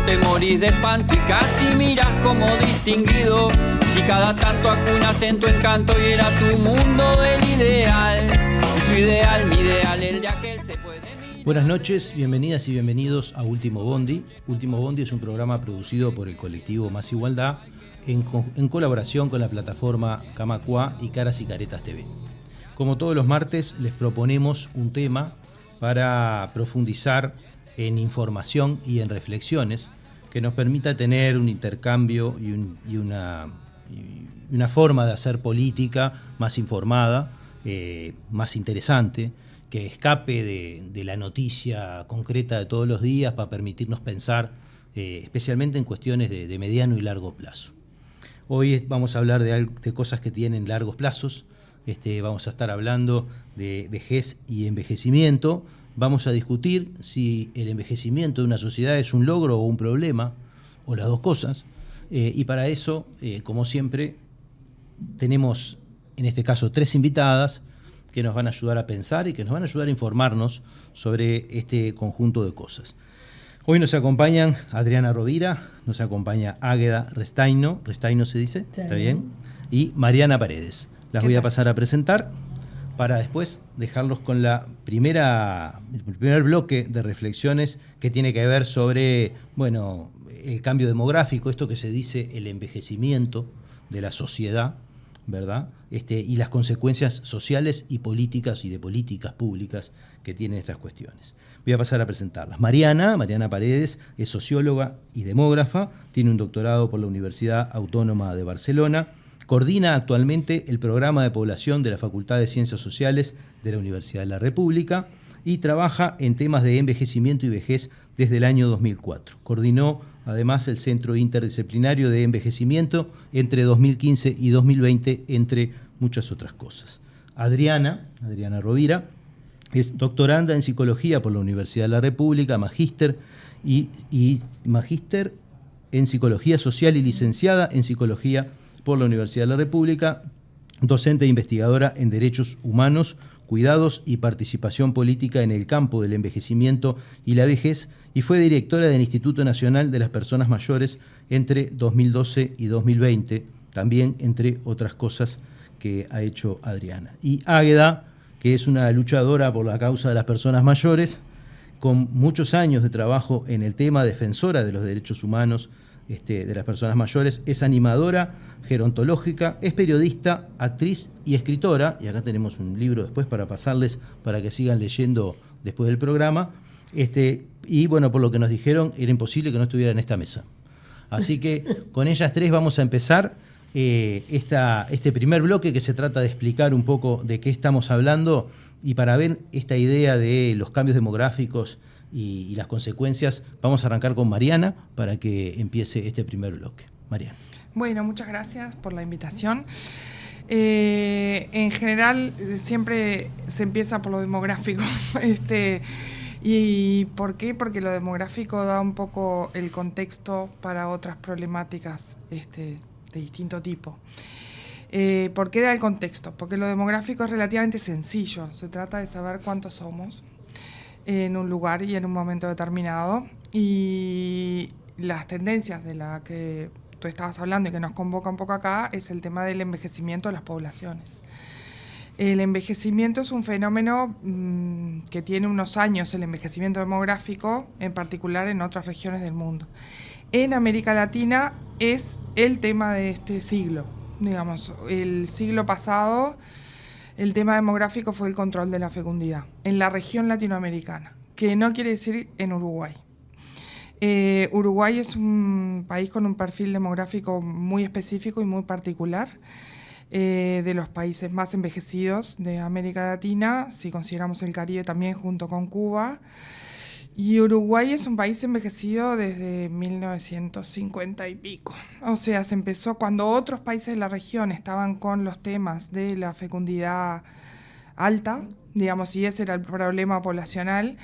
te morís de espanto y casi miras como distinguido. Si cada tanto acunas en tu encanto y era tu mundo el ideal. Y su ideal, mi ideal, el de aquel se puede mirar. Buenas noches, bienvenidas y bienvenidos a Último Bondi. Último Bondi es un programa producido por el colectivo Más Igualdad en colaboración con la plataforma Camacua y Caras y Caretas TV. Como todos los martes, les proponemos un tema para profundizar en información y en reflexiones que nos permita tener un intercambio y una forma de hacer política más informada, más interesante, que escape de la noticia concreta de todos los días para permitirnos pensar especialmente en cuestiones de mediano y largo plazo. Hoy vamos a hablar de cosas que tienen largos plazos. Vamos a estar hablando de vejez y envejecimiento. Vamos a discutir si el envejecimiento de una sociedad es un logro o un problema, o las dos cosas. Y para eso, como siempre, tenemos en este caso 3 invitadas que nos van a ayudar a pensar y que nos van a ayudar a informarnos sobre este conjunto de cosas. Hoy nos acompañan Adriana Rovira, nos acompaña Águeda Restaino se dice, ¿está bien? Y Mariana Paredes. Las voy a pasar a presentar para después dejarlos con el primer bloque de reflexiones que tiene que ver sobre, el cambio demográfico, esto que se dice el envejecimiento de la sociedad, ¿verdad? Y las consecuencias sociales y políticas y de políticas públicas que tienen estas cuestiones. Voy a pasar a presentarlas. Mariana Paredes es socióloga y demógrafa, tiene un doctorado por la Universidad Autónoma de Barcelona, coordina actualmente el programa de población de la Facultad de Ciencias Sociales de la Universidad de la República y trabaja en temas de envejecimiento y vejez desde el año 2004. Coordinó además el Centro Interdisciplinario de Envejecimiento entre 2015 y 2020, entre muchas otras cosas. Adriana Rovira es doctoranda en Psicología por la Universidad de la República, magíster en Psicología Social y licenciada en Psicología por la Universidad de la República, docente e investigadora en Derechos Humanos, Cuidados y Participación Política en el campo del envejecimiento y la vejez, y fue directora del Instituto Nacional de las Personas Mayores entre 2012 y 2020, también entre otras cosas que ha hecho Adriana. Y Águeda, que es una luchadora por la causa de las personas mayores, con muchos años de trabajo en el tema, defensora de los derechos humanos de las personas mayores, es animadora gerontológica, es periodista, actriz y escritora, y acá tenemos un libro después para pasarles para que sigan leyendo después del programa, y por lo que nos dijeron, era imposible que no estuviera en esta mesa. Así que con ellas 3 vamos a empezar este primer bloque que se trata de explicar un poco de qué estamos hablando, y para ver esta idea de los cambios demográficos y las consecuencias, vamos a arrancar con Mariana para que empiece este primer bloque. Mariana. Bueno, muchas gracias por la invitación. En general, siempre se empieza por lo demográfico. ¿Y por qué? Porque lo demográfico da un poco el contexto para otras problemáticas de distinto tipo. ¿Por qué da el contexto? Porque lo demográfico es relativamente sencillo. Se trata de saber cuántos somos en un lugar y en un momento determinado, y las tendencias de la que tú estabas hablando y que nos convoca un poco acá es el tema del envejecimiento de las poblaciones. El envejecimiento es un fenómeno que tiene unos años, el envejecimiento demográfico, en particular en otras regiones del mundo. En América Latina es el tema de este siglo. Digamos, el siglo pasado el tema demográfico fue el control de la fecundidad en la región latinoamericana, que no quiere decir en Uruguay. Uruguay es un país con un perfil demográfico muy específico y muy particular, de los países más envejecidos de América Latina, si consideramos el Caribe también junto con Cuba. Y Uruguay es un país envejecido desde 1950 y pico. O sea, se empezó cuando otros países de la región estaban con los temas de la fecundidad alta, digamos, y ese era el problema poblacional.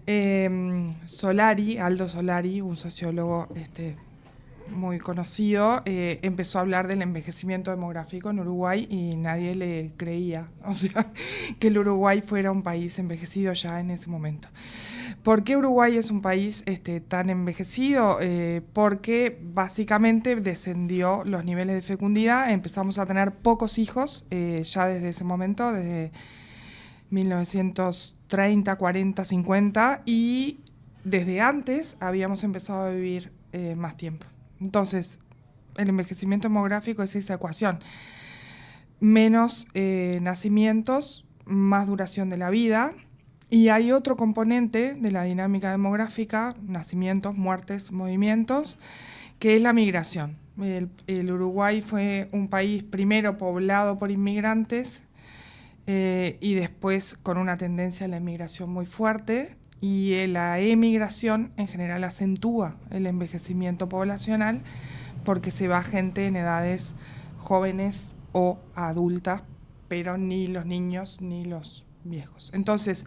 Aldo Solari, un sociólogo muy conocido, empezó a hablar del envejecimiento demográfico en Uruguay y nadie le creía, o sea, que el Uruguay fuera un país envejecido ya en ese momento. ¿Por qué Uruguay es un país tan envejecido? Porque básicamente descendió los niveles de fecundidad, empezamos a tener pocos hijos ya desde ese momento, desde 1930, 40, 50, y desde antes habíamos empezado a vivir más tiempo. Entonces, el envejecimiento demográfico es esa ecuación. Menos nacimientos, más duración de la vida. Y hay otro componente de la dinámica demográfica, nacimientos, muertes, movimientos, que es la migración. El Uruguay fue un país primero poblado por inmigrantes y después con una tendencia a la emigración muy fuerte, y la emigración en general acentúa el envejecimiento poblacional porque se va gente en edades jóvenes o adultas, pero ni los niños ni los viejos. Entonces,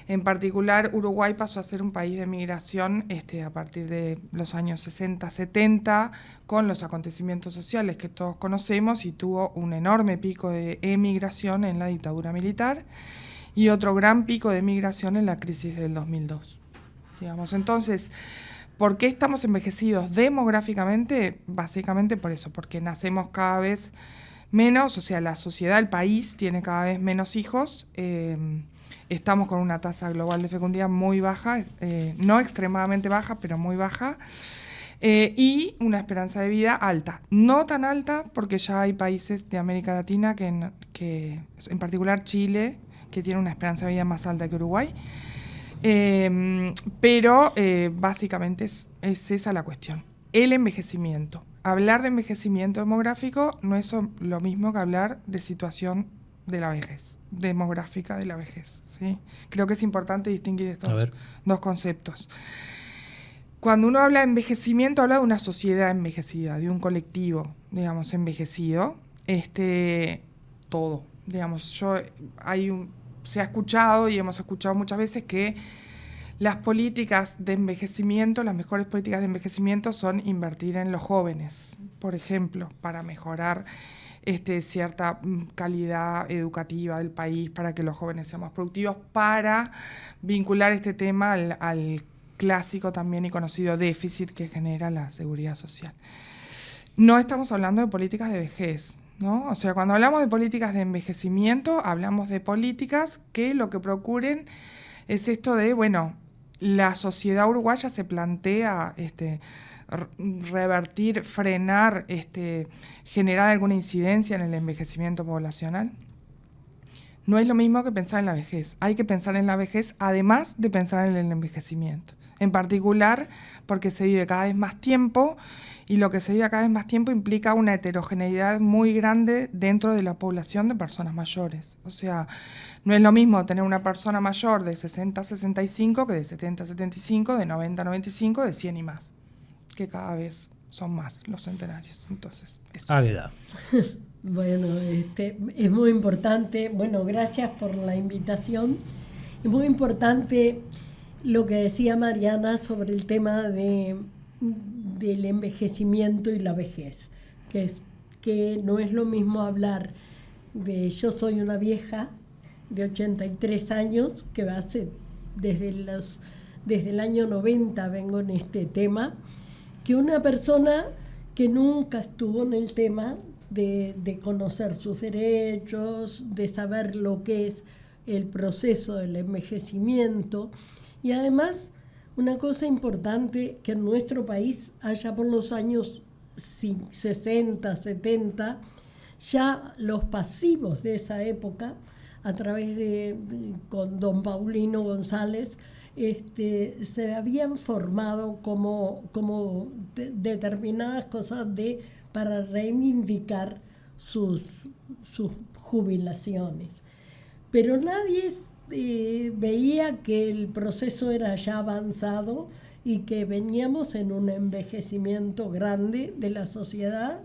en particular, Uruguay pasó a ser un país de migración a partir de los años 60, 70, con los acontecimientos sociales que todos conocemos, y tuvo un enorme pico de emigración en la dictadura militar y otro gran pico de emigración en la crisis del 2002. Digamos. Entonces, ¿por qué estamos envejecidos demográficamente? Básicamente por eso, porque nacemos cada vez menos, o sea, la sociedad, el país tiene cada vez menos hijos, estamos con una tasa global de fecundidad muy baja, no extremadamente baja, pero muy baja, y una esperanza de vida alta. No tan alta porque ya hay países de América Latina, que en particular Chile, que tiene una esperanza de vida más alta que Uruguay, pero básicamente es esa la cuestión. El envejecimiento. Hablar de envejecimiento demográfico no es lo mismo que hablar de situación de la vejez, demográfica de la vejez, ¿sí? Creo que es importante distinguir estos dos conceptos. Cuando uno habla de envejecimiento, habla de una sociedad envejecida, de un colectivo, digamos, envejecido. Todo, digamos, se ha escuchado y hemos escuchado muchas veces que las políticas de envejecimiento, las mejores políticas de envejecimiento son invertir en los jóvenes, por ejemplo, para mejorar cierta calidad educativa del país, para que los jóvenes sean más productivos, para vincular este tema al clásico también y conocido déficit que genera la seguridad social. No estamos hablando de políticas de vejez, ¿no? O sea, cuando hablamos de políticas de envejecimiento, hablamos de políticas que lo que procuren es esto de, bueno, la sociedad uruguaya se plantea revertir, frenar, generar alguna incidencia en el envejecimiento poblacional. No es lo mismo que pensar en la vejez. Hay que pensar en la vejez además de pensar en el envejecimiento. En particular porque se vive cada vez más tiempo, y lo que se vive cada vez más tiempo implica una heterogeneidad muy grande dentro de la población de personas mayores. O sea, no es lo mismo tener una persona mayor de 60 a 65 que de 70 a 75, de 90 a 95, de 100 y más, que cada vez son más los centenarios. Entonces, eso. Águeda. Bueno, es muy importante. Bueno, gracias por la invitación. Es muy importante lo que decía Mariana sobre el tema del envejecimiento y la vejez, que no es lo mismo hablar de yo soy una vieja de 83 años, que desde el año 90 vengo en este tema, que una persona que nunca estuvo en el tema de conocer sus derechos, de saber lo que es el proceso del envejecimiento. Y además, una cosa importante, que en nuestro país, allá por los años 60, 70, ya los pasivos de esa época, a través con don Paulino González, se habían formado como determinadas cosas para reivindicar sus jubilaciones. Pero nadie veía que el proceso era ya avanzado y que veníamos en un envejecimiento grande de la sociedad,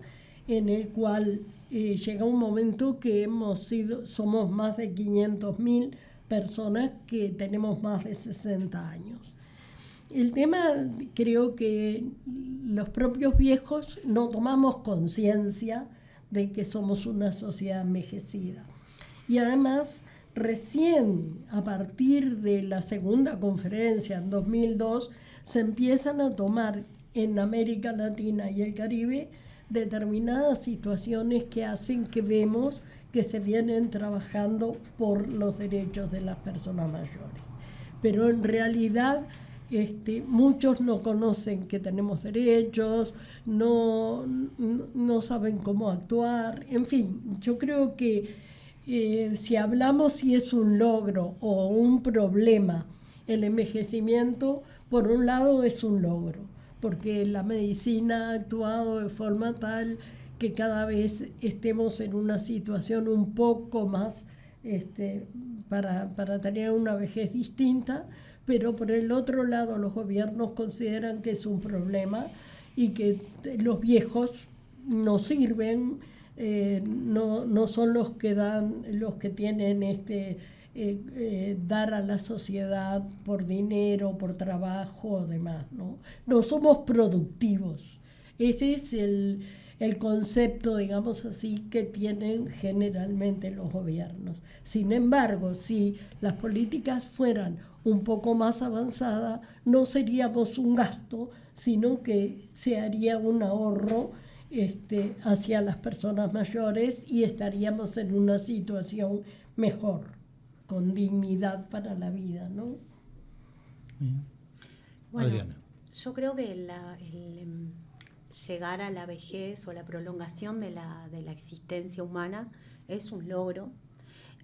en el cual llega un momento que somos más de 500.000 personas que tenemos más de 60 años. El tema, creo que los propios viejos no tomamos conciencia de que somos una sociedad envejecida. Y además Recién a partir de la segunda conferencia en 2002 se empiezan a tomar en América Latina y el Caribe determinadas situaciones que hacen que vemos que se vienen trabajando por los derechos de las personas mayores. Pero en realidad muchos no conocen que tenemos derechos, no saben cómo actuar, en fin, yo creo que si hablamos si es un logro o un problema, el envejecimiento, por un lado es un logro, porque la medicina ha actuado de forma tal que cada vez estemos en una situación un poco más para tener una vejez distinta, pero por el otro lado los gobiernos consideran que es un problema y que los viejos no sirven, no son los que tienen dar a la sociedad por dinero, por trabajo o demás, ¿no? No somos productivos. Ese es el concepto, digamos así, que tienen generalmente los gobiernos. Sin embargo, si las políticas fueran un poco más avanzadas, no seríamos un gasto, sino que se haría un ahorro hacia las personas mayores y estaríamos en una situación mejor, con dignidad para la vida, ¿no? Bueno, Adriana. yo creo que el llegar a la vejez o la prolongación de la existencia humana es un logro.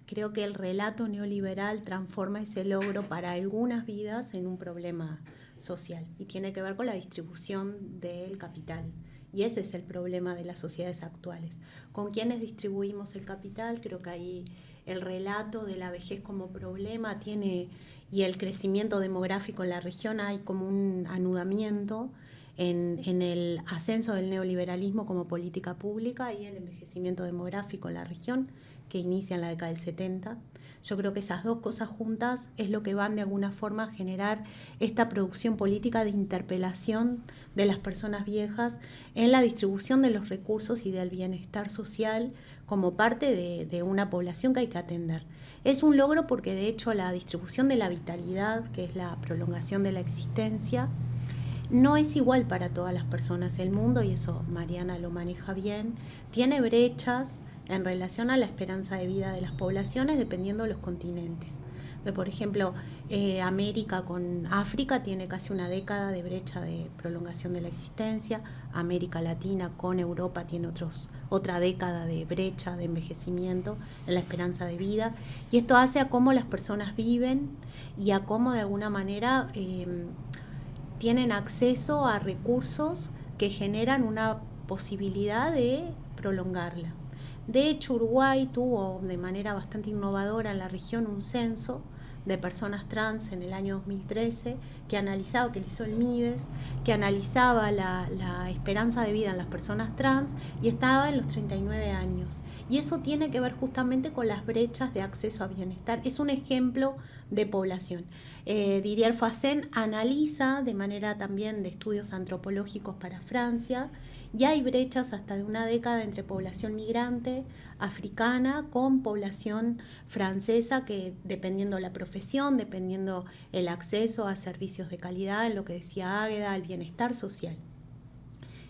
Creo que el relato neoliberal transforma ese logro para algunas vidas en un problema social y tiene que ver con la distribución del capital. Y ese es el problema de las sociedades actuales. ¿Con quiénes distribuimos el capital? Creo que ahí el relato de la vejez como problema y el crecimiento demográfico en la región, hay como un anudamiento en el ascenso del neoliberalismo como política pública y el envejecimiento demográfico en la región, que inicia en la década del 70. Yo creo que esas dos cosas juntas es lo que van de alguna forma a generar esta producción política de interpelación de las personas viejas en la distribución de los recursos y del bienestar social como parte de una población que hay que atender. Es un logro porque de hecho la distribución de la vitalidad, que es la prolongación de la existencia, no es igual para todas las personas. El mundo, y eso Mariana lo maneja bien, tiene brechas en relación a la esperanza de vida de las poblaciones dependiendo de los continentes. Por ejemplo, América con África tiene casi una década de brecha de prolongación de la existencia. América Latina con Europa tiene otra década de brecha de envejecimiento en la esperanza de vida. Y esto hace a cómo las personas viven y a cómo de alguna manera tienen acceso a recursos que generan una posibilidad de prolongarla. De hecho, Uruguay tuvo de manera bastante innovadora en la región un censo de personas trans en el año 2013 que hizo el MIDES, que analizaba la esperanza de vida en las personas trans y estaba en los 39 años. Y eso tiene que ver justamente con las brechas de acceso a bienestar. Es un ejemplo de población. Didier Fassin analiza de manera también de estudios antropológicos para Francia, y hay brechas hasta de una década entre población migrante africana con población francesa, que dependiendo la profesión, dependiendo el acceso a servicios de calidad, en lo que decía Águeda, al bienestar social.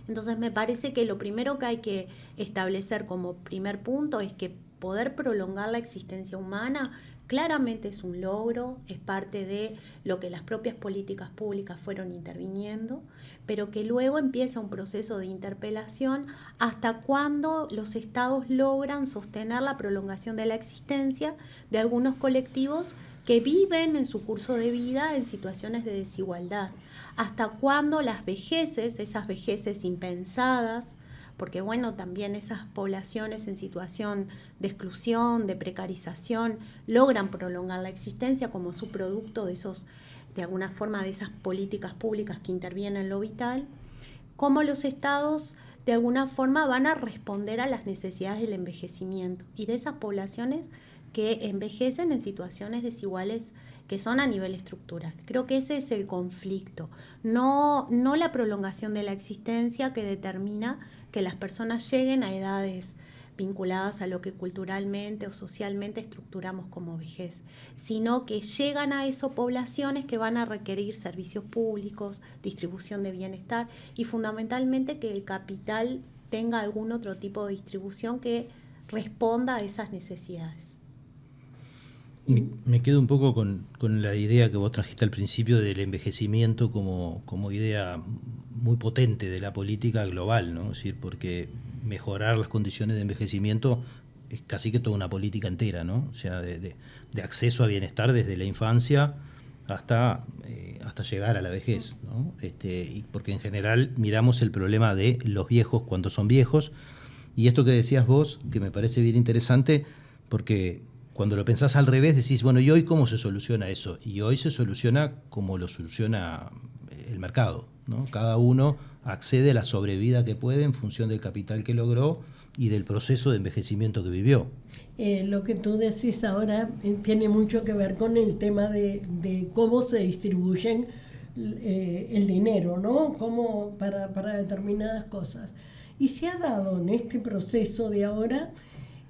Entonces me parece que lo primero que hay que establecer como primer punto es que poder prolongar la existencia humana claramente es un logro, es parte de lo que las propias políticas públicas fueron interviniendo, pero que luego empieza un proceso de interpelación hasta cuando los estados logran sostener la prolongación de la existencia de algunos colectivos que viven en su curso de vida en situaciones de desigualdad. Hasta cuando las vejeces, esas vejeces impensadas, porque bueno, también esas poblaciones en situación de exclusión, de precarización, logran prolongar la existencia como subproducto de de alguna forma, de esas políticas públicas que intervienen en lo vital, cómo los estados de alguna forma van a responder a las necesidades del envejecimiento y de esas poblaciones que envejecen en situaciones desiguales que son a nivel estructural. Creo que ese es el conflicto, no la prolongación de la existencia que determina que las personas lleguen a edades vinculadas a lo que culturalmente o socialmente estructuramos como vejez, sino que llegan a esas poblaciones que van a requerir servicios públicos, distribución de bienestar y fundamentalmente que el capital tenga algún otro tipo de distribución que responda a esas necesidades. Me quedo un poco con la idea que vos trajiste al principio del envejecimiento como idea muy potente de la política global, ¿no? Es decir, porque mejorar las condiciones de envejecimiento es casi que toda una política entera, ¿no? O sea, de acceso a bienestar desde la infancia hasta llegar a la vejez, ¿no? Y porque en general miramos el problema de los viejos cuando son viejos, y esto que decías vos, que me parece bien interesante, porque cuando lo pensás al revés decís, bueno, ¿y hoy cómo se soluciona eso? Y hoy se soluciona como lo soluciona el mercado, ¿no? Cada uno accede a la sobrevida que puede en función del capital que logró y del proceso de envejecimiento que vivió. Lo que tú decís ahora tiene mucho que ver con el tema de cómo se distribuyen el dinero, ¿no? Cómo para determinadas cosas. Y se ha dado en este proceso de ahora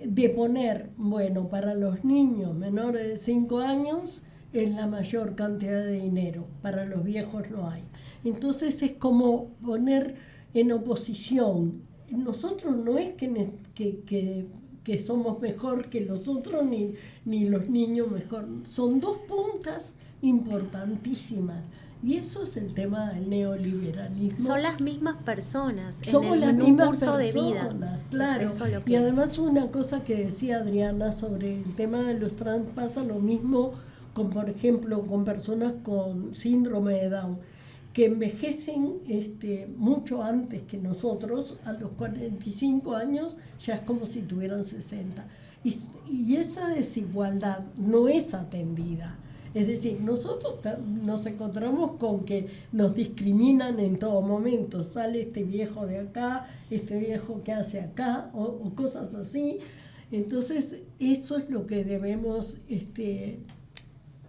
de poner, bueno, para los niños menores de 5 años es la mayor cantidad de dinero, para los viejos no hay. Entonces es como poner en oposición. Nosotros no es que somos mejor que los otros ni los niños mejor. Son dos puntas importantísimas. Y eso es el tema del neoliberalismo. Son las mismas personas. Somos las mismas curso de vida. Claro. Que... Y además una cosa que decía Adriana sobre el tema de los trans, pasa lo mismo con, por ejemplo, con personas con síndrome de Down, que envejecen mucho antes que nosotros. A los 45 años ya es como si tuvieran 60. Y esa desigualdad no es atendida. Es decir, nosotros nos encontramos con que nos discriminan en todo momento. Sale este viejo de acá, este viejo que hace acá, o cosas así. Entonces, eso es lo que debemos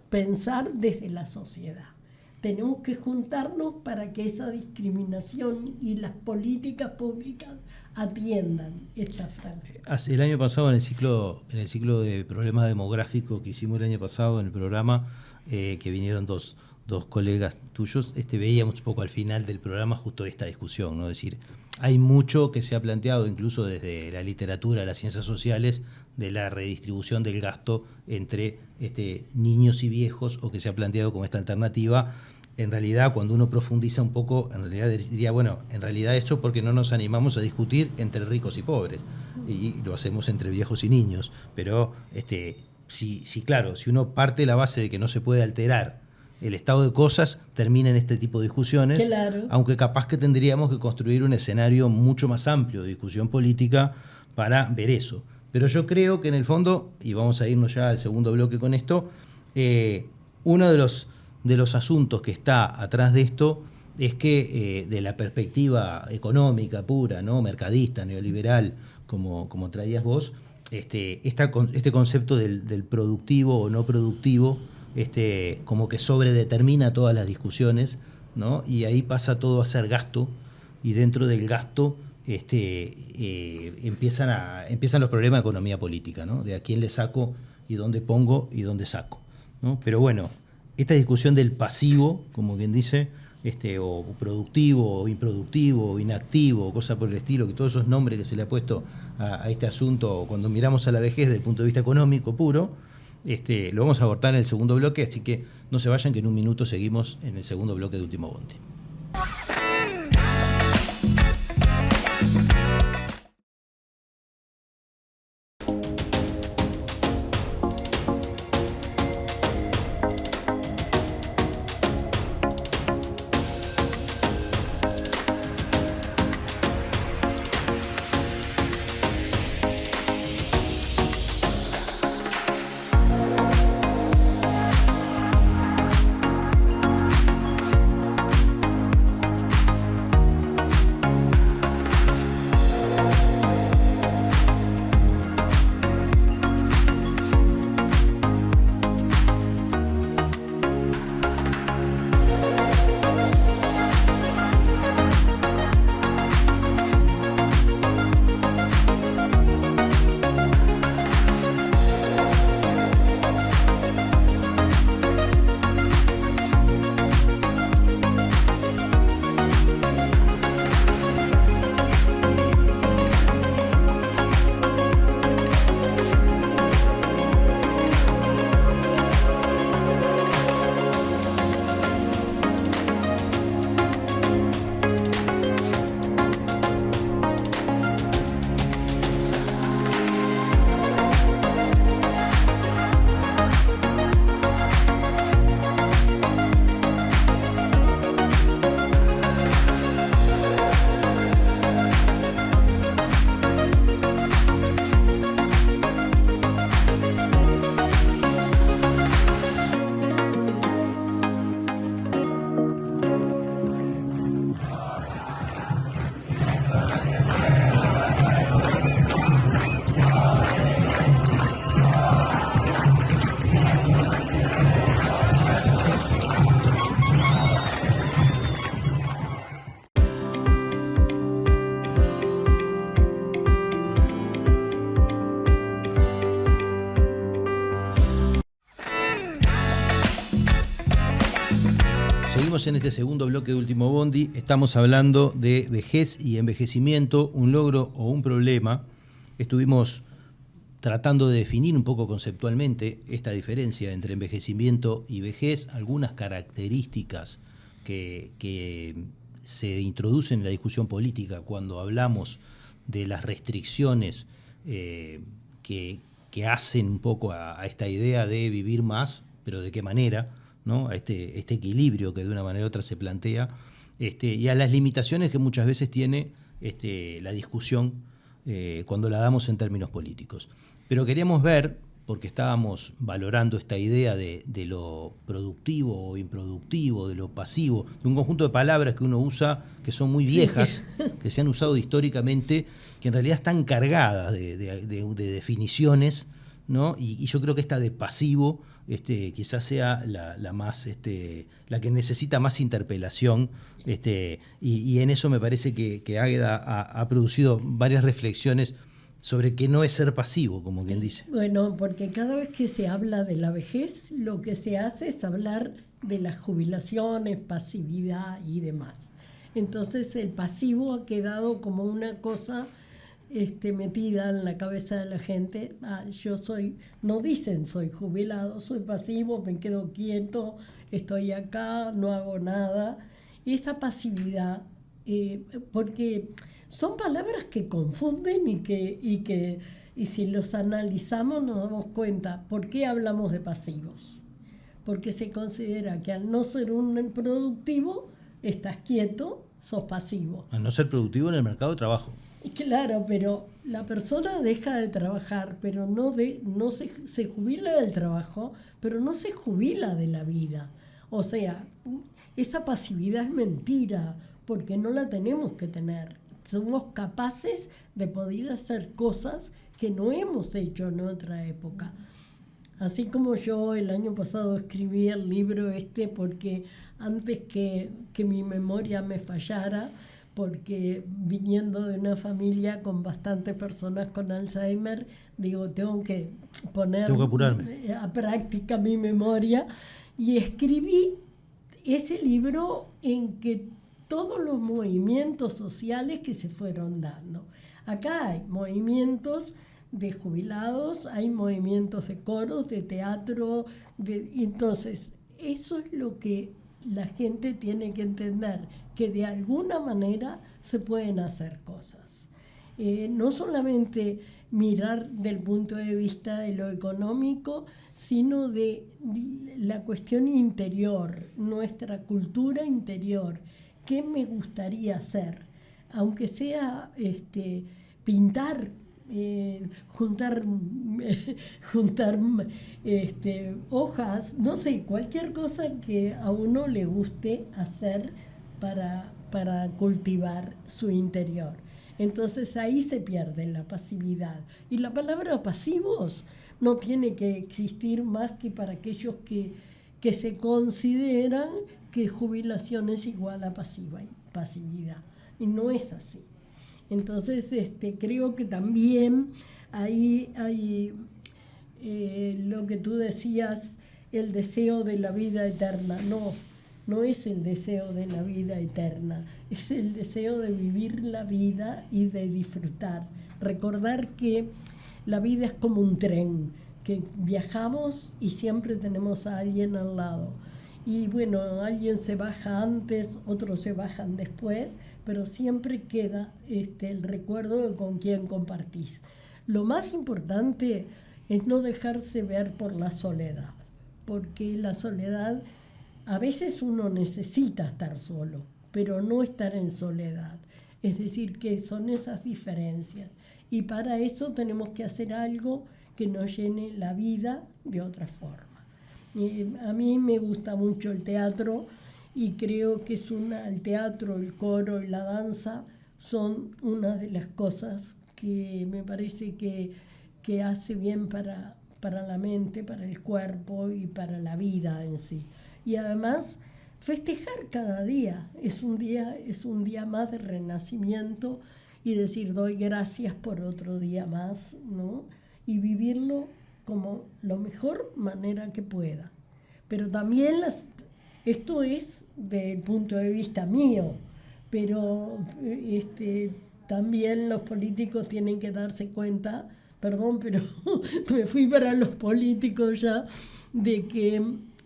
pensar desde la sociedad. Tenemos que juntarnos para que esa discriminación y las políticas públicas atiendan esta franja. El año pasado, en el ciclo de problemas demográficos que hicimos el año pasado en el programa, que vinieron dos colegas tuyos, veíamos un poco al final del programa justo esta discusión, ¿no? Es decir, hay mucho que se ha planteado, incluso desde la literatura, las ciencias sociales, de la redistribución del gasto entre niños y viejos, o que se ha planteado como esta alternativa. En realidad, cuando uno profundiza un poco, en realidad diría, bueno, en realidad esto porque no nos animamos a discutir entre ricos y pobres, y lo hacemos entre viejos y niños. Pero claro, si uno parte de la base de que no se puede alterar el estado de cosas, termina en este tipo de discusiones, claro. Aunque capaz que tendríamos que construir un escenario mucho más amplio de discusión política para ver eso. Pero yo creo que en el fondo, y vamos a irnos ya al segundo bloque con esto, uno de los asuntos que está atrás de esto es que de la perspectiva económica pura, ¿no? Mercadista, neoliberal, como traías vos, este concepto del productivo o no productivo, como que sobredetermina todas las discusiones, ¿no? Y ahí pasa todo a ser gasto, y dentro del gasto empiezan los problemas de economía política, ¿no? De a quién le saco y dónde pongo y dónde saco, ¿no? Pero bueno, esta discusión del pasivo, como quien dice, o productivo, o improductivo, o inactivo, o cosa por el estilo, que todos esos nombres que se le ha puesto a este asunto cuando miramos a la vejez desde el punto de vista económico puro, lo vamos a abordar en el segundo bloque, así que no se vayan, que en un minuto seguimos en el segundo bloque de Último Bondi. Seguimos en este segundo bloque de Último Bondi. Estamos hablando de vejez y envejecimiento, un logro o un problema. Estuvimos tratando de definir un poco conceptualmente esta diferencia entre envejecimiento y vejez, algunas características que se introducen en la discusión política cuando hablamos de las restricciones que hacen un poco a esta idea de vivir más, pero de qué manera, ¿no? A este equilibrio que de una manera u otra se plantea, y a las limitaciones que muchas veces tiene la discusión cuando la damos en términos políticos. Pero queríamos ver, porque estábamos valorando esta idea de lo productivo o improductivo, de lo pasivo, de un conjunto de palabras que uno usa que son muy viejas, sí, que se han usado históricamente, que en realidad están cargadas de definiciones, ¿no? Y yo creo que esta de pasivo quizás sea la más la que necesita más interpelación, y en eso me parece que Águeda ha producido varias reflexiones sobre qué no es ser pasivo, como quien dice. Bueno, porque cada vez que se habla de la vejez, lo que se hace es hablar de las jubilaciones, pasividad y demás. Entonces el pasivo ha quedado como una cosa metida en la cabeza de la gente. No dicen soy jubilado, soy pasivo, me quedo quieto, estoy acá, no hago nada. Esa pasividad, porque son palabras que confunden y si los analizamos nos damos cuenta. ¿Por qué hablamos de pasivos? Porque se considera que al no ser un productivo, estás quieto, sos pasivo. Al no ser productivo en el mercado de trabajo. Claro, pero la persona deja de trabajar, pero se jubila del trabajo, pero no se jubila de la vida. O sea, esa pasividad es mentira, porque no la tenemos que tener. Somos capaces de poder hacer cosas que no hemos hecho en otra época. Así como yo el año pasado escribí el libro porque antes que mi memoria me fallara, porque viniendo de una familia con bastantes personas con Alzheimer, tengo que poner a práctica mi memoria, y escribí ese libro en que todos los movimientos sociales que se fueron dando. Acá hay movimientos de jubilados, hay movimientos de coros, de teatro, entonces eso es lo que la gente tiene que entender, que de alguna manera se pueden hacer cosas. No solamente mirar del punto de vista de lo económico, sino de la cuestión interior, nuestra cultura interior. ¿Qué me gustaría hacer? Aunque sea pintar, juntar hojas, no sé, cualquier cosa que a uno le guste hacer para cultivar su interior. Entonces ahí se pierde la pasividad. Y la palabra pasivos no tiene que existir más que para aquellos que se consideran que jubilación es igual a pasividad. Y no es así. Entonces creo que también ahí hay lo que tú decías, el deseo de la vida eterna. No es el deseo de la vida eterna, es el deseo de vivir la vida y de disfrutar. Recordar que la vida es como un tren, que viajamos y siempre tenemos a alguien al lado. Y bueno, alguien se baja antes, otros se bajan después, pero siempre queda el recuerdo de con quién compartís. Lo más importante es no dejarse ver por la soledad, porque la soledad, a veces uno necesita estar solo, pero no estar en soledad. Es decir, que son esas diferencias. Y para eso tenemos que hacer algo que nos llene la vida de otra forma. A mí me gusta mucho el teatro y creo que el teatro, el coro y la danza son una de las cosas que me parece que hace bien para la mente, para el cuerpo y para la vida en sí. Y además, festejar cada día es un día más de renacimiento y decir doy gracias por otro día más, ¿no? Y vivirlo como la mejor manera que pueda. Pero también Esto es del punto de vista mío, pero también los políticos tienen que darse cuenta, perdón, pero me fui para los políticos ya, de que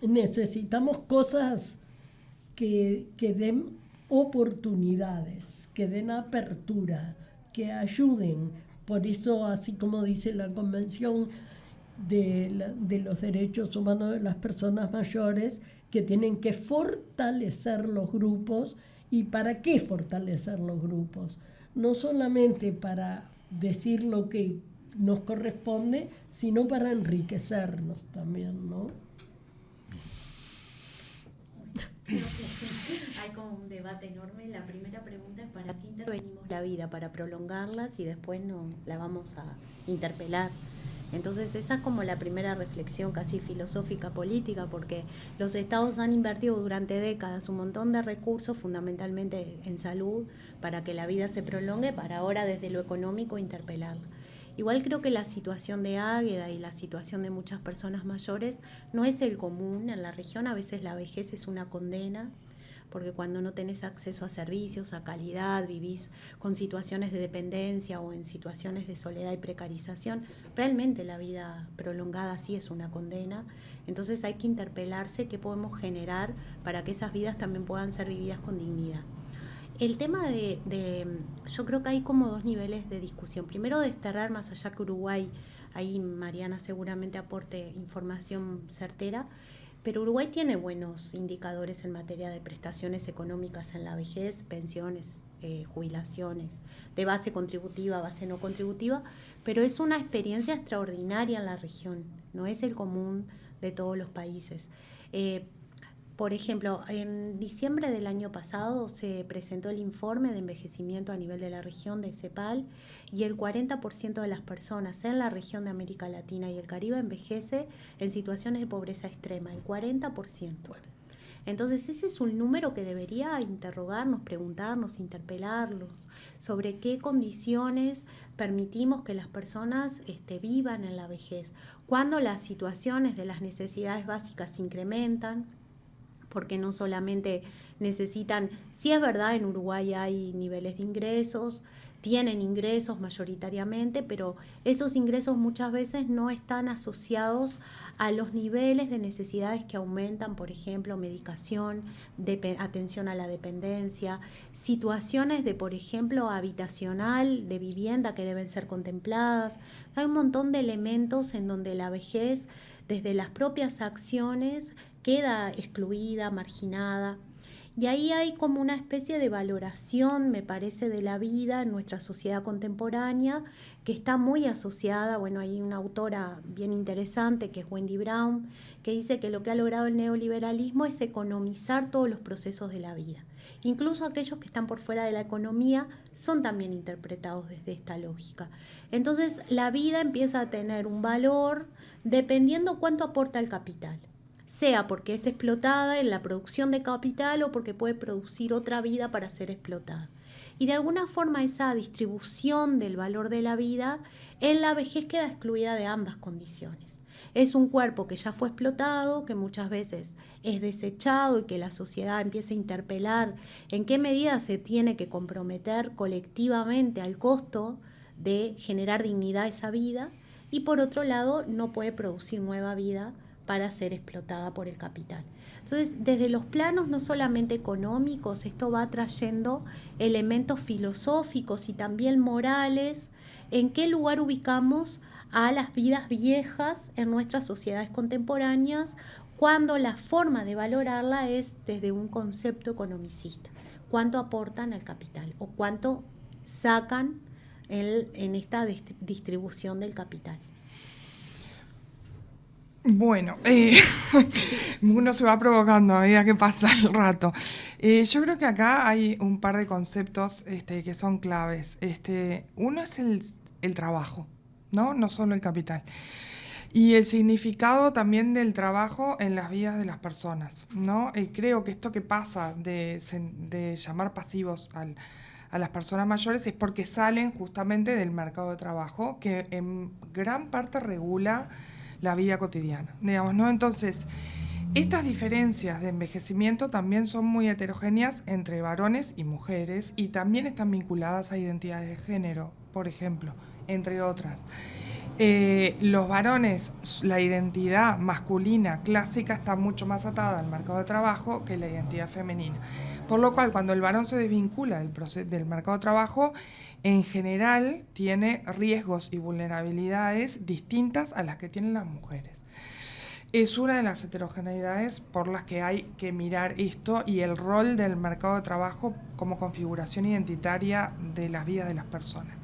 necesitamos cosas que den oportunidades, que den apertura, que ayuden. Por eso, así como dice la Convención de los Derechos Humanos de las Personas Mayores, que tienen que fortalecer los grupos. ¿Y para qué fortalecer los grupos? No solamente para decir lo que nos corresponde, sino para enriquecernos también, ¿no? Hay como un debate enorme. La primera pregunta es: ¿para qué intervenimos la vida? ¿Para prolongarlas y después no la vamos a interpelar? Entonces esa es como la primera reflexión casi filosófica política, porque los estados han invertido durante décadas un montón de recursos, fundamentalmente en salud, para que la vida se prolongue, para ahora desde lo económico interpelarla. Igual creo que la situación de Águeda y la situación de muchas personas mayores no es el común en la región. A veces la vejez es una condena, porque cuando no tenés acceso a servicios, a calidad, vivís con situaciones de dependencia o en situaciones de soledad y precarización, realmente la vida prolongada sí es una condena. Entonces hay que interpelarse qué podemos generar para que esas vidas también puedan ser vividas con dignidad. El tema yo creo que hay como dos niveles de discusión. Primero, desterrar más allá que Uruguay, ahí Mariana seguramente aporte información certera, pero Uruguay tiene buenos indicadores en materia de prestaciones económicas en la vejez, pensiones, jubilaciones, de base contributiva, base no contributiva, pero es una experiencia extraordinaria en la región, no es el común de todos los países. Por ejemplo, en diciembre del año pasado se presentó el informe de envejecimiento a nivel de la región de CEPAL, y el 40% de las personas en la región de América Latina y el Caribe envejece en situaciones de pobreza extrema, el 40%. Entonces ese es un número que debería interrogarnos, preguntarnos, interpelarlos sobre qué condiciones permitimos que las personas vivan en la vejez, cuando las situaciones de las necesidades básicas se incrementan, porque no solamente necesitan, sí es verdad, en Uruguay hay niveles de ingresos, tienen ingresos mayoritariamente, pero esos ingresos muchas veces no están asociados a los niveles de necesidades que aumentan, por ejemplo, medicación, atención a la dependencia, situaciones de, por ejemplo, habitacional, de vivienda que deben ser contempladas. Hay un montón de elementos en donde la vejez, desde las propias acciones, queda excluida, marginada. Y ahí hay como una especie de valoración, me parece, de la vida en nuestra sociedad contemporánea, que está muy asociada, bueno, hay una autora bien interesante que es Wendy Brown, que dice que lo que ha logrado el neoliberalismo es economizar todos los procesos de la vida. Incluso aquellos que están por fuera de la economía son también interpretados desde esta lógica. Entonces la vida empieza a tener un valor dependiendo cuánto aporta el capital, sea porque es explotada en la producción de capital o porque puede producir otra vida para ser explotada. Y de alguna forma esa distribución del valor de la vida en la vejez queda excluida de ambas condiciones. Es un cuerpo que ya fue explotado, que muchas veces es desechado y que la sociedad empieza a interpelar en qué medida se tiene que comprometer colectivamente al costo de generar dignidad a esa vida, y por otro lado no puede producir nueva vida para ser explotada por el capital. Entonces, desde los planos no solamente económicos, esto va trayendo elementos filosóficos y también morales, en qué lugar ubicamos a las vidas viejas en nuestras sociedades contemporáneas, cuando la forma de valorarla es desde un concepto economicista. ¿Cuánto aportan al capital o cuánto sacan en esta distribución del capital? Bueno, uno se va provocando a medida que pasa el rato. Yo creo que acá hay un par de conceptos que son claves. Uno es el trabajo, ¿no? No solo el capital. Y el significado también del trabajo en las vidas de las personas, ¿no? Creo que esto que pasa de llamar pasivos a las personas mayores es porque salen justamente del mercado de trabajo, que en gran parte regula la vida cotidiana, digamos, ¿no? Entonces, Estas diferencias de envejecimiento también son muy heterogéneas entre varones y mujeres y también están vinculadas a identidades de género, por ejemplo, entre otras. Los varones, la identidad masculina clásica está mucho más atada al mercado de trabajo que la identidad femenina. Por lo cual, cuando el varón se desvincula del mercado de trabajo, en general tiene riesgos y vulnerabilidades distintas a las que tienen las mujeres. Es una de las heterogeneidades por las que hay que mirar esto y el rol del mercado de trabajo como configuración identitaria de las vidas de las personas.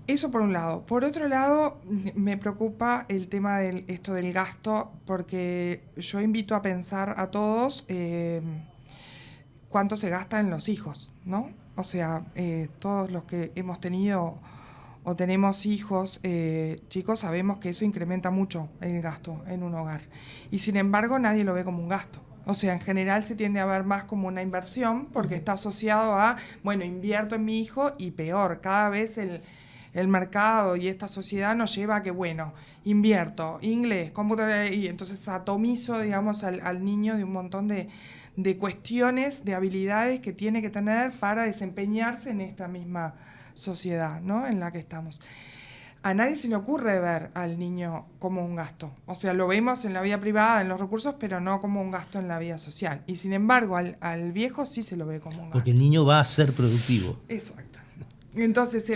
Eso por un lado. Por otro lado, me preocupa el tema esto del gasto, porque yo invito a pensar a todos cuánto se gasta en los hijos, ¿no? O sea, todos los que hemos tenido o tenemos hijos, chicos, sabemos que eso incrementa mucho el gasto en un hogar. Y sin embargo, nadie lo ve como un gasto. O sea, en general se tiende a ver más como una inversión porque está asociado a, bueno, invierto en mi hijo y peor, cada vez el mercado y esta sociedad nos lleva a que, bueno, invierto, inglés, computadora, y entonces atomizo, digamos, al niño de un montón de cuestiones, de habilidades que tiene que tener para desempeñarse en esta misma sociedad, ¿no?, en la que estamos. A nadie se le ocurre ver al niño como un gasto. O sea, lo vemos en la vida privada, en los recursos, pero no como un gasto en la vida social. Y sin embargo, al viejo sí se lo ve como un gasto. Porque el niño va a ser productivo. Exacto. Entonces,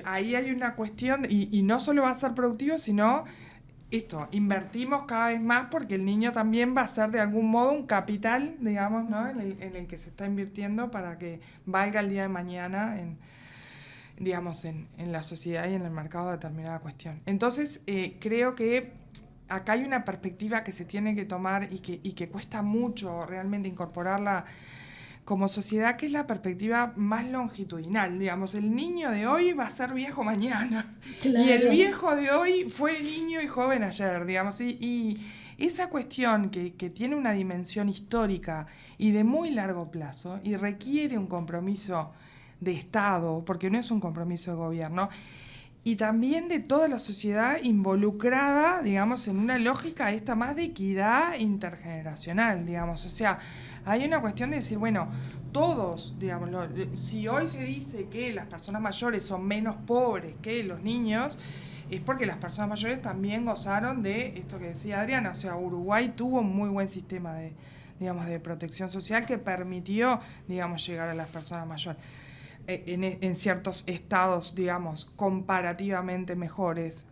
ahí hay una cuestión, y no solo va a ser productivo, sino esto, invertimos cada vez más porque el niño también va a ser de algún modo un capital, digamos, ¿no?, en el que se está invirtiendo para que valga el día de mañana en la sociedad y en el mercado de determinada cuestión. Entonces, creo que acá hay una perspectiva que se tiene que tomar y que cuesta mucho realmente incorporarla como sociedad, que es la perspectiva más longitudinal. Digamos, el niño de hoy va a ser viejo mañana. Claro. Y el viejo de hoy fue niño y joven ayer, digamos. Y esa cuestión que tiene una dimensión histórica y de muy largo plazo y requiere un compromiso de Estado, porque no es un compromiso de gobierno, y también de toda la sociedad involucrada, digamos, en una lógica esta más de equidad intergeneracional, digamos. O sea, hay una cuestión de decir, bueno, todos, digamos, si hoy se dice que las personas mayores son menos pobres que los niños, es porque las personas mayores también gozaron de esto que decía Adriana. O sea, Uruguay tuvo un muy buen sistema de protección social que permitió, digamos, llegar a las personas mayores. En ciertos estados, digamos, comparativamente mejores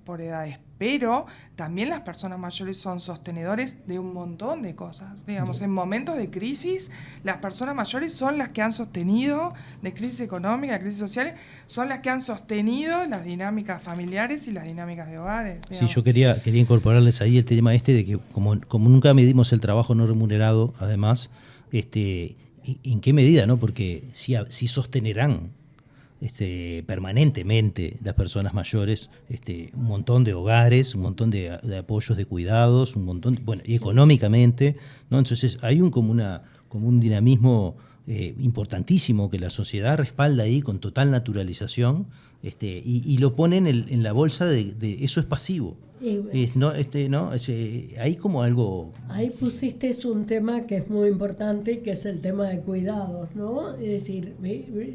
por edades. Pero también las personas mayores son sostenedores de un montón de cosas. Digamos, en momentos de crisis, las personas mayores son las que han sostenido, de crisis económica, de crisis sociales, son las que han sostenido las dinámicas familiares y las dinámicas de hogares. Digamos. Sí, yo quería incorporarles ahí el tema de que como nunca medimos el trabajo no remunerado, además, ¿en qué medida, no? Porque si sostenerán permanentemente las personas mayores un montón de hogares, un montón de apoyos de cuidados, un montón, y económicamente, ¿no? Entonces hay como un dinamismo importantísimo que la sociedad respalda ahí con total naturalización, y lo ponen en la bolsa de eso es pasivo. Hay como algo. Ahí pusiste un tema que es muy importante, que es el tema de cuidados, ¿no? Es decir,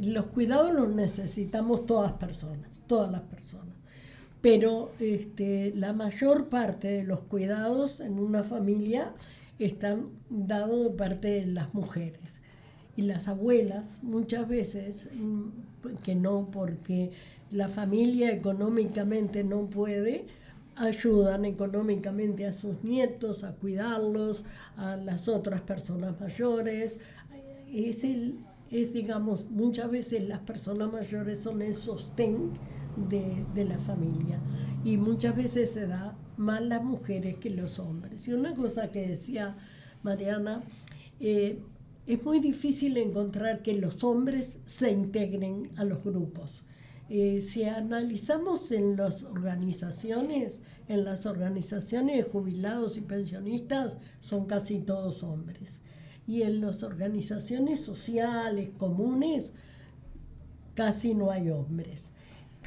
los cuidados los necesitamos todas las personas. Pero la mayor parte de los cuidados en una familia están dados de parte de las mujeres. Y las abuelas, muchas veces, que no, porque la familia económicamente no puede, ayudan económicamente a sus nietos, a cuidarlos, a las otras personas mayores. Digamos, muchas veces las personas mayores son el sostén de la familia. Y muchas veces se da más las mujeres que los hombres. Y una cosa que decía Mariana, es muy difícil encontrar que los hombres se integren a los grupos. Si analizamos en las organizaciones de jubilados y pensionistas, son casi todos hombres. Y en las organizaciones sociales comunes, casi no hay hombres.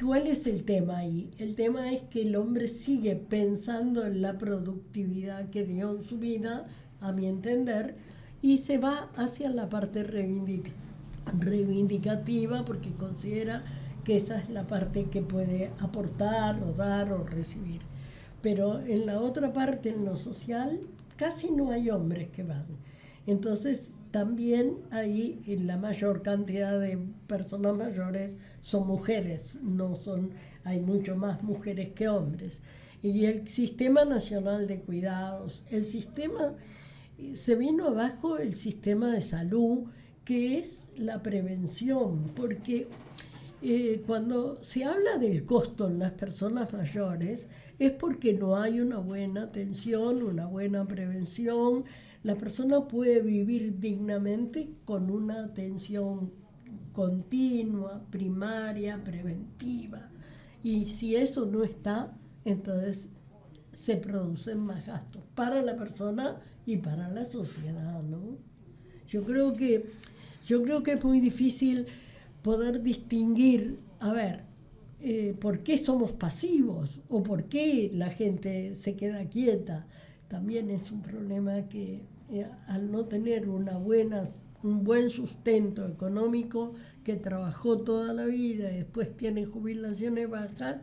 ¿Cuál es el tema ahí? El tema es que el hombre sigue pensando en la productividad que dio en su vida, a mi entender, y se va hacia la parte reivindicativa porque considera que esa es la parte que puede aportar o dar o recibir. Pero en la otra parte, en lo social, casi no hay hombres que van. Entonces, también ahí la mayor cantidad de personas mayores son mujeres, hay mucho más mujeres que hombres. Y el Sistema Nacional de Cuidados, se vino abajo el sistema de salud, que es la prevención, porque cuando se habla del costo en las personas mayores es porque no hay una buena atención, una buena prevención. La persona puede vivir dignamente con una atención continua, primaria, preventiva. Y si eso no está, entonces se producen más gastos para la persona y para la sociedad, ¿no? Yo creo que es muy difícil poder distinguir, ¿por qué somos pasivos? ¿O por qué la gente se queda quieta? También es un problema que al no tener un buen sustento económico, que trabajó toda la vida y después tiene jubilaciones bajas,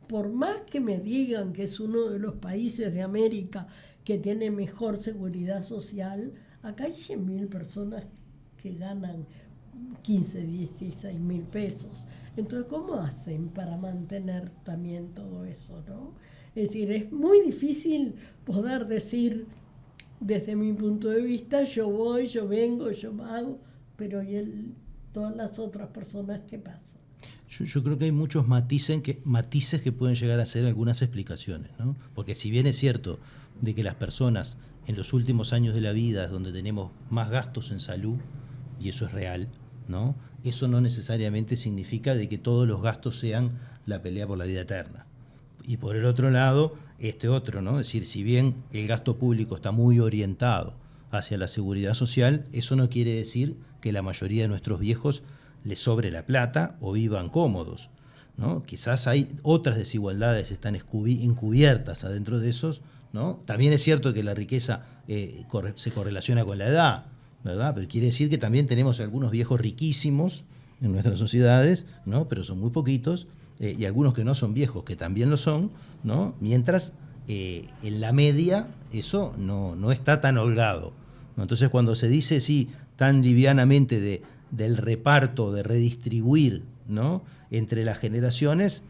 por más que me digan que es uno de los países de América que tiene mejor seguridad social, acá hay 100.000 personas que ganan 15, 16 mil pesos. Entonces, ¿cómo hacen para mantener también todo eso, no? Es decir, es muy difícil poder decir, desde mi punto de vista, yo voy, yo vengo, yo hago, pero todas las otras personas, ¿qué pasa? Yo creo que hay muchos matices que pueden llegar a ser algunas explicaciones, ¿no? Porque si bien es cierto de que las personas en los últimos años de la vida es donde tenemos más gastos en salud, y eso es real, ¿no? Eso no necesariamente significa de que todos los gastos sean la pelea por la vida eterna. Y por el otro lado, ¿no? Es decir, si bien el gasto público está muy orientado hacia la seguridad social, eso no quiere decir que la mayoría de nuestros viejos les sobre la plata o vivan cómodos, ¿no? Quizás hay otras desigualdades, están encubiertas adentro de esos, ¿no? También es cierto que la riqueza se correlaciona con la edad, ¿verdad? Pero quiere decir que también tenemos algunos viejos riquísimos en nuestras sociedades, ¿no? Pero son muy poquitos, y algunos que no son viejos, que también lo son, ¿no? Mientras en la media eso no está tan holgado, ¿no? Entonces, cuando se dice sí tan livianamente del reparto, de redistribuir, ¿no? Entre las generaciones,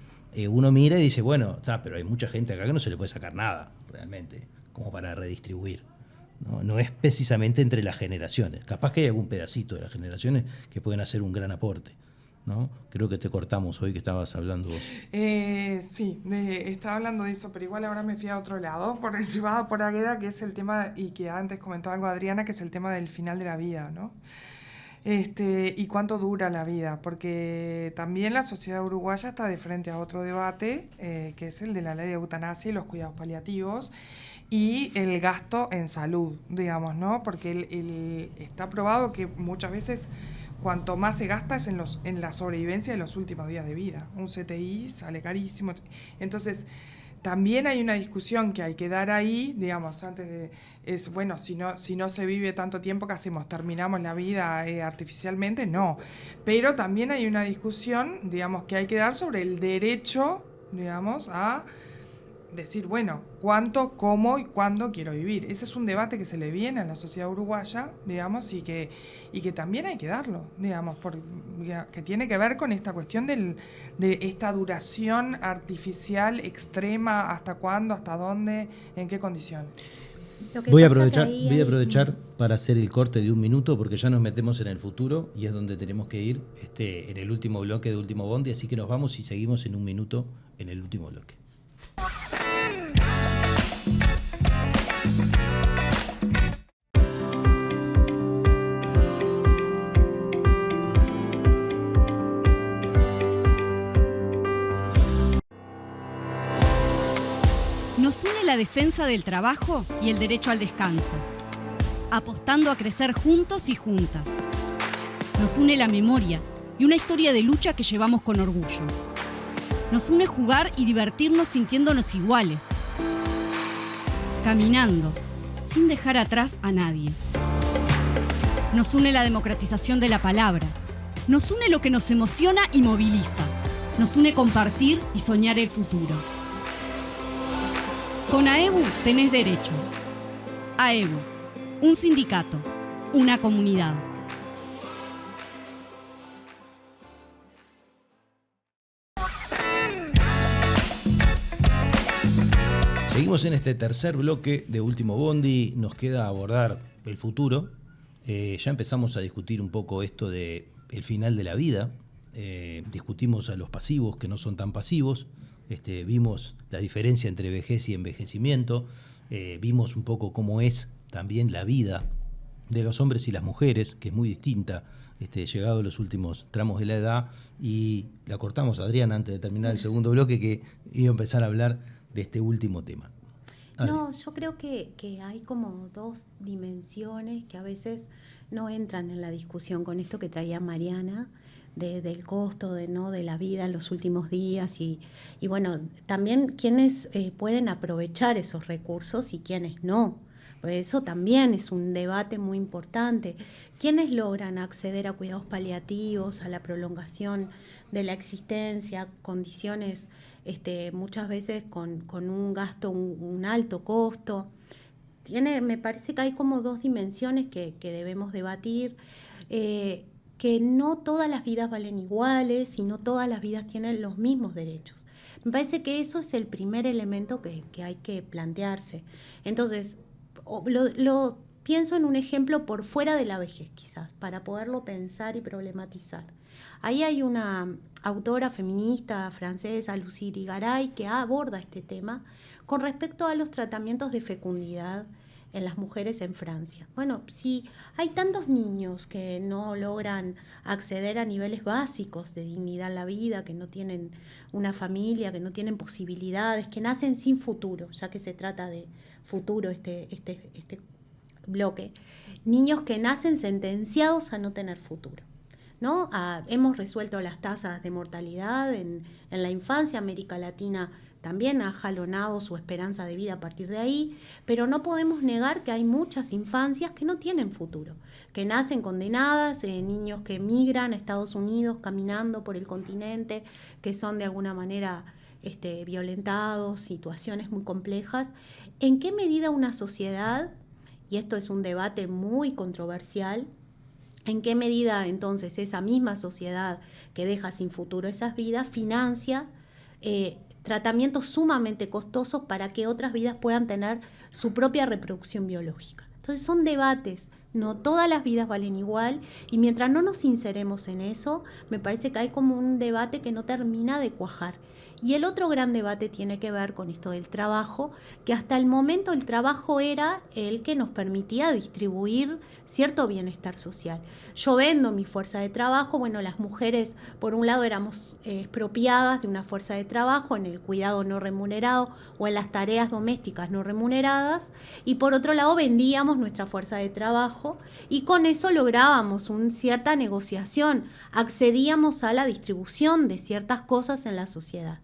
uno mira y dice, bueno, pero hay mucha gente acá que no se le puede sacar nada realmente como para redistribuir. No es precisamente entre las generaciones. Capaz que hay algún pedacito de las generaciones que pueden hacer un gran aporte, ¿no? Creo que te cortamos hoy que estabas hablando vos. Sí, estaba hablando de eso, pero igual ahora me fui a otro lado, llevada por Águeda, que es el tema, y que antes comentó algo Adriana, que es el tema del final de la vida, ¿no? Y cuánto dura la vida, porque también la sociedad uruguaya está de frente a otro debate, que es el de la ley de eutanasia y los cuidados paliativos, y el gasto en salud, digamos, ¿no? Porque está probado que muchas veces cuanto más se gasta es en la sobrevivencia de los últimos días de vida. Un CTI sale carísimo. Entonces, también hay una discusión que hay que dar ahí, digamos, si no se vive tanto tiempo, ¿qué hacemos? ¿Terminamos la vida artificialmente? No. Pero también hay una discusión, digamos, que hay que dar sobre el derecho, digamos, a decir, bueno, cuánto, cómo y cuándo quiero vivir. Ese es un debate que se le viene a la sociedad uruguaya, digamos, y que también hay que darlo, digamos, que tiene que ver con esta cuestión de esta duración artificial extrema, hasta cuándo, hasta dónde, en qué condiciones. Voy a aprovechar para hacer el corte de 1 minuto, porque ya nos metemos en el futuro y es donde tenemos que ir en el último bloque de Último Bondi, así que nos vamos y seguimos en 1 minuto en el último bloque. Nos une la defensa del trabajo y el derecho al descanso, apostando a crecer juntos y juntas. Nos une la memoria y una historia de lucha que llevamos con orgullo. Nos une jugar y divertirnos sintiéndonos iguales. Caminando, sin dejar atrás a nadie. Nos une la democratización de la palabra. Nos une lo que nos emociona y moviliza. Nos une compartir y soñar el futuro. Con AEBU tenés derechos. AEBU, un sindicato, una comunidad. Seguimos en este tercer bloque de Último Bondi. Nos queda abordar el futuro. Ya empezamos a discutir un poco esto de el final de la vida. Discutimos a los pasivos que no son tan pasivos. Vimos la diferencia entre vejez y envejecimiento. Vimos un poco cómo es también la vida de los hombres y las mujeres, que es muy distinta, llegado a los últimos tramos de la edad. Y la cortamos, Adriana, antes de terminar el segundo bloque, que iba a empezar a hablar de este último tema. No, yo creo que hay como dos dimensiones que a veces no entran en la discusión con esto que traía Mariana, del costo de la vida en los últimos días y bueno, también quienes pueden aprovechar esos recursos y quienes no. Pues eso también es un debate muy importante. ¿Quiénes logran acceder a cuidados paliativos, a la prolongación de la existencia, condiciones muchas veces con un gasto, un alto costo? Me parece que hay como dos dimensiones que debemos debatir, que no todas las vidas valen iguales y no todas las vidas tienen los mismos derechos. Me parece que eso es el primer elemento que hay que plantearse. Entonces, lo pienso en un ejemplo por fuera de la vejez, quizás, para poderlo pensar y problematizar. Ahí hay una autora feminista francesa, Lucie Irigaray, que aborda este tema con respecto a los tratamientos de fecundidad en las mujeres en Francia. Bueno, si hay tantos niños que no logran acceder a niveles básicos de dignidad en la vida, que no tienen una familia, que no tienen posibilidades, que nacen sin futuro, ya que se trata de futuro este bloque, niños que nacen sentenciados a no tener futuro, ¿no? Hemos resuelto las tasas de mortalidad en la infancia. América Latina también ha jalonado su esperanza de vida a partir de ahí, pero no podemos negar que hay muchas infancias que no tienen futuro, que nacen condenadas, niños que emigran a Estados Unidos caminando por el continente, que son de alguna manera violentados, situaciones muy complejas. ¿En qué medida una sociedad, y esto es un debate muy controversial, en qué medida entonces esa misma sociedad que deja sin futuro esas vidas financia tratamientos sumamente costosos para que otras vidas puedan tener su propia reproducción biológica? Entonces son debates, no todas las vidas valen igual, y mientras no nos sinceremos en eso, me parece que hay como un debate que no termina de cuajar. Y el otro gran debate tiene que ver con esto del trabajo, que hasta el momento el trabajo era el que nos permitía distribuir cierto bienestar social. Yo vendo mi fuerza de trabajo, bueno, las mujeres por un lado éramos expropiadas de una fuerza de trabajo en el cuidado no remunerado o en las tareas domésticas no remuneradas, y por otro lado vendíamos nuestra fuerza de trabajo y con eso lográbamos una cierta negociación, accedíamos a la distribución de ciertas cosas en la sociedad.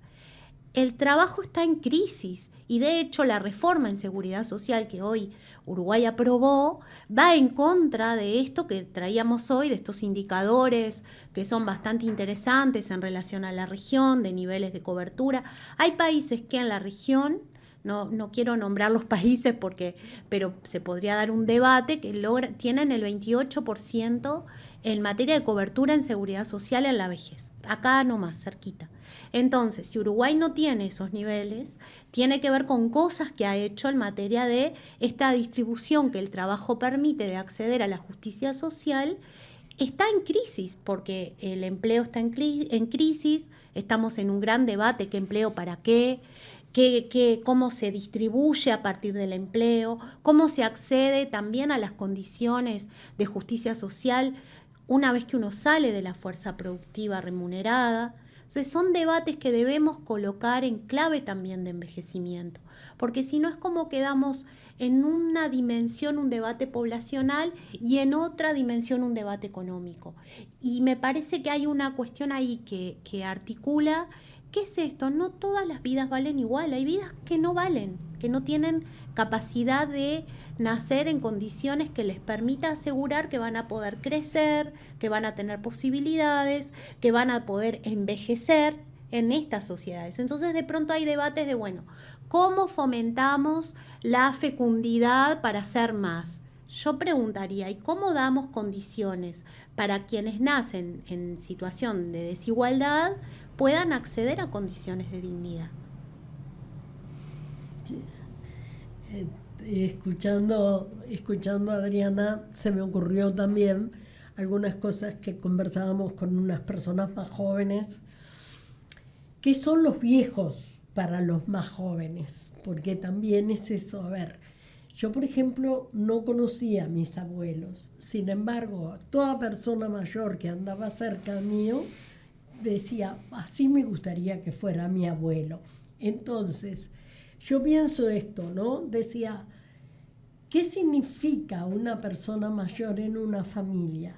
El trabajo está en crisis y de hecho la reforma en seguridad social que hoy Uruguay aprobó va en contra de esto que traíamos hoy, de estos indicadores que son bastante interesantes en relación a la región, de niveles de cobertura. Hay países que en la región, no quiero nombrar los países pero se podría dar un debate, que tienen el 28% en materia de cobertura en seguridad social en la vejez. Acá nomás, cerquita. Entonces, si Uruguay no tiene esos niveles, tiene que ver con cosas que ha hecho en materia de esta distribución que el trabajo permite de acceder a la justicia social. Está en crisis porque el empleo está en crisis, estamos en un gran debate, ¿qué empleo para qué? Cómo se distribuye a partir del empleo, cómo se accede también a las condiciones de justicia social una vez que uno sale de la fuerza productiva remunerada. Entonces son debates que debemos colocar en clave también de envejecimiento, porque si no es como quedamos en una dimensión un debate poblacional y en otra dimensión un debate económico. Y me parece que hay una cuestión ahí que articula ¿qué es esto? No todas las vidas valen igual, hay vidas que no valen, que no tienen capacidad de nacer en condiciones que les permita asegurar que van a poder crecer, que van a tener posibilidades, que van a poder envejecer en estas sociedades. Entonces de pronto hay debates de, bueno, ¿cómo fomentamos la fecundidad para ser más? Yo preguntaría, ¿y cómo damos condiciones para quienes nacen en situación de desigualdad puedan acceder a condiciones de dignidad? Escuchando a Adriana, se me ocurrió también algunas cosas que conversábamos con unas personas más jóvenes. ¿Qué son los viejos para los más jóvenes? Porque también es eso. A ver, yo, por ejemplo, no conocía a mis abuelos. Sin embargo, toda persona mayor que andaba cerca mío decía, así me gustaría que fuera mi abuelo. Entonces, yo pienso esto, ¿no? Decía, ¿qué significa una persona mayor en una familia?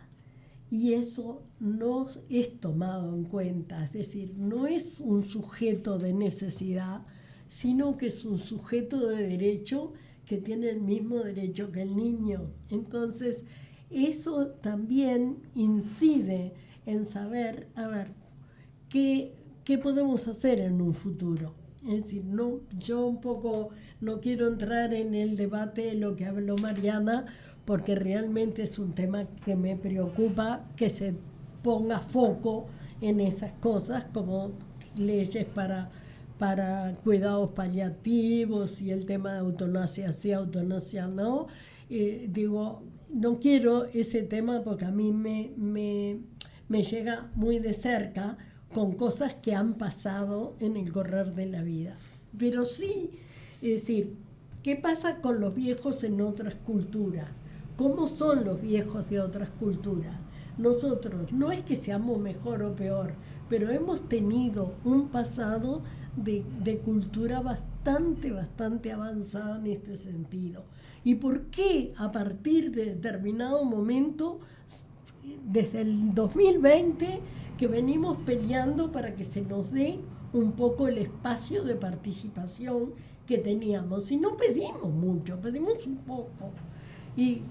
Y eso no es tomado en cuenta, es decir, no es un sujeto de necesidad, sino que es un sujeto de derecho que tiene el mismo derecho que el niño. Entonces, eso también incide en saber, a ver, qué podemos hacer en un futuro. Es decir, no, yo un poco no quiero entrar en el debate de lo que habló Mariana, porque realmente es un tema que me preocupa que se ponga foco en esas cosas, como leyes para cuidados paliativos y el tema de eutanasia sí, eutanasia no. Digo, no quiero ese tema porque a mí me llega muy de cerca con cosas que han pasado en el correr de la vida. Pero sí, es decir, ¿qué pasa con los viejos en otras culturas? ¿Cómo son los viejos de otras culturas? Nosotros, no es que seamos mejor o peor, pero hemos tenido un pasado de cultura bastante avanzada en este sentido. ¿Y por qué a partir de determinado momento, desde el 2020, que venimos peleando para que se nos dé un poco el espacio de participación que teníamos? Y no pedimos mucho, pedimos un poco. Y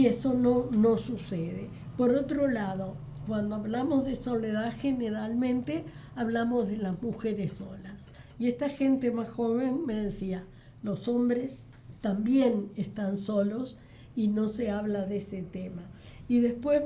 eso no sucede. Por otro lado, cuando hablamos de soledad, generalmente hablamos de las mujeres solas. Y esta gente más joven me decía, los hombres también están solos y no se habla de ese tema. Y después,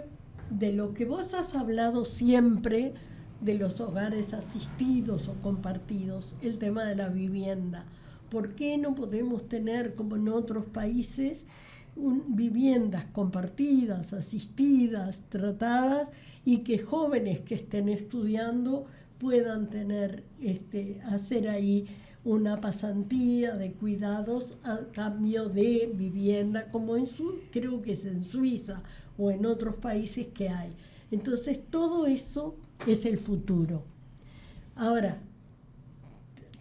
de lo que vos has hablado siempre, de los hogares asistidos o compartidos, el tema de la vivienda. ¿Por qué no podemos tener, como en otros países, viviendas compartidas, asistidas, tratadas, y que jóvenes que estén estudiando puedan tener, hacer ahí una pasantía de cuidados a cambio de vivienda, como creo que es en Suiza o en otros países que hay? Entonces, todo eso es el futuro. Ahora,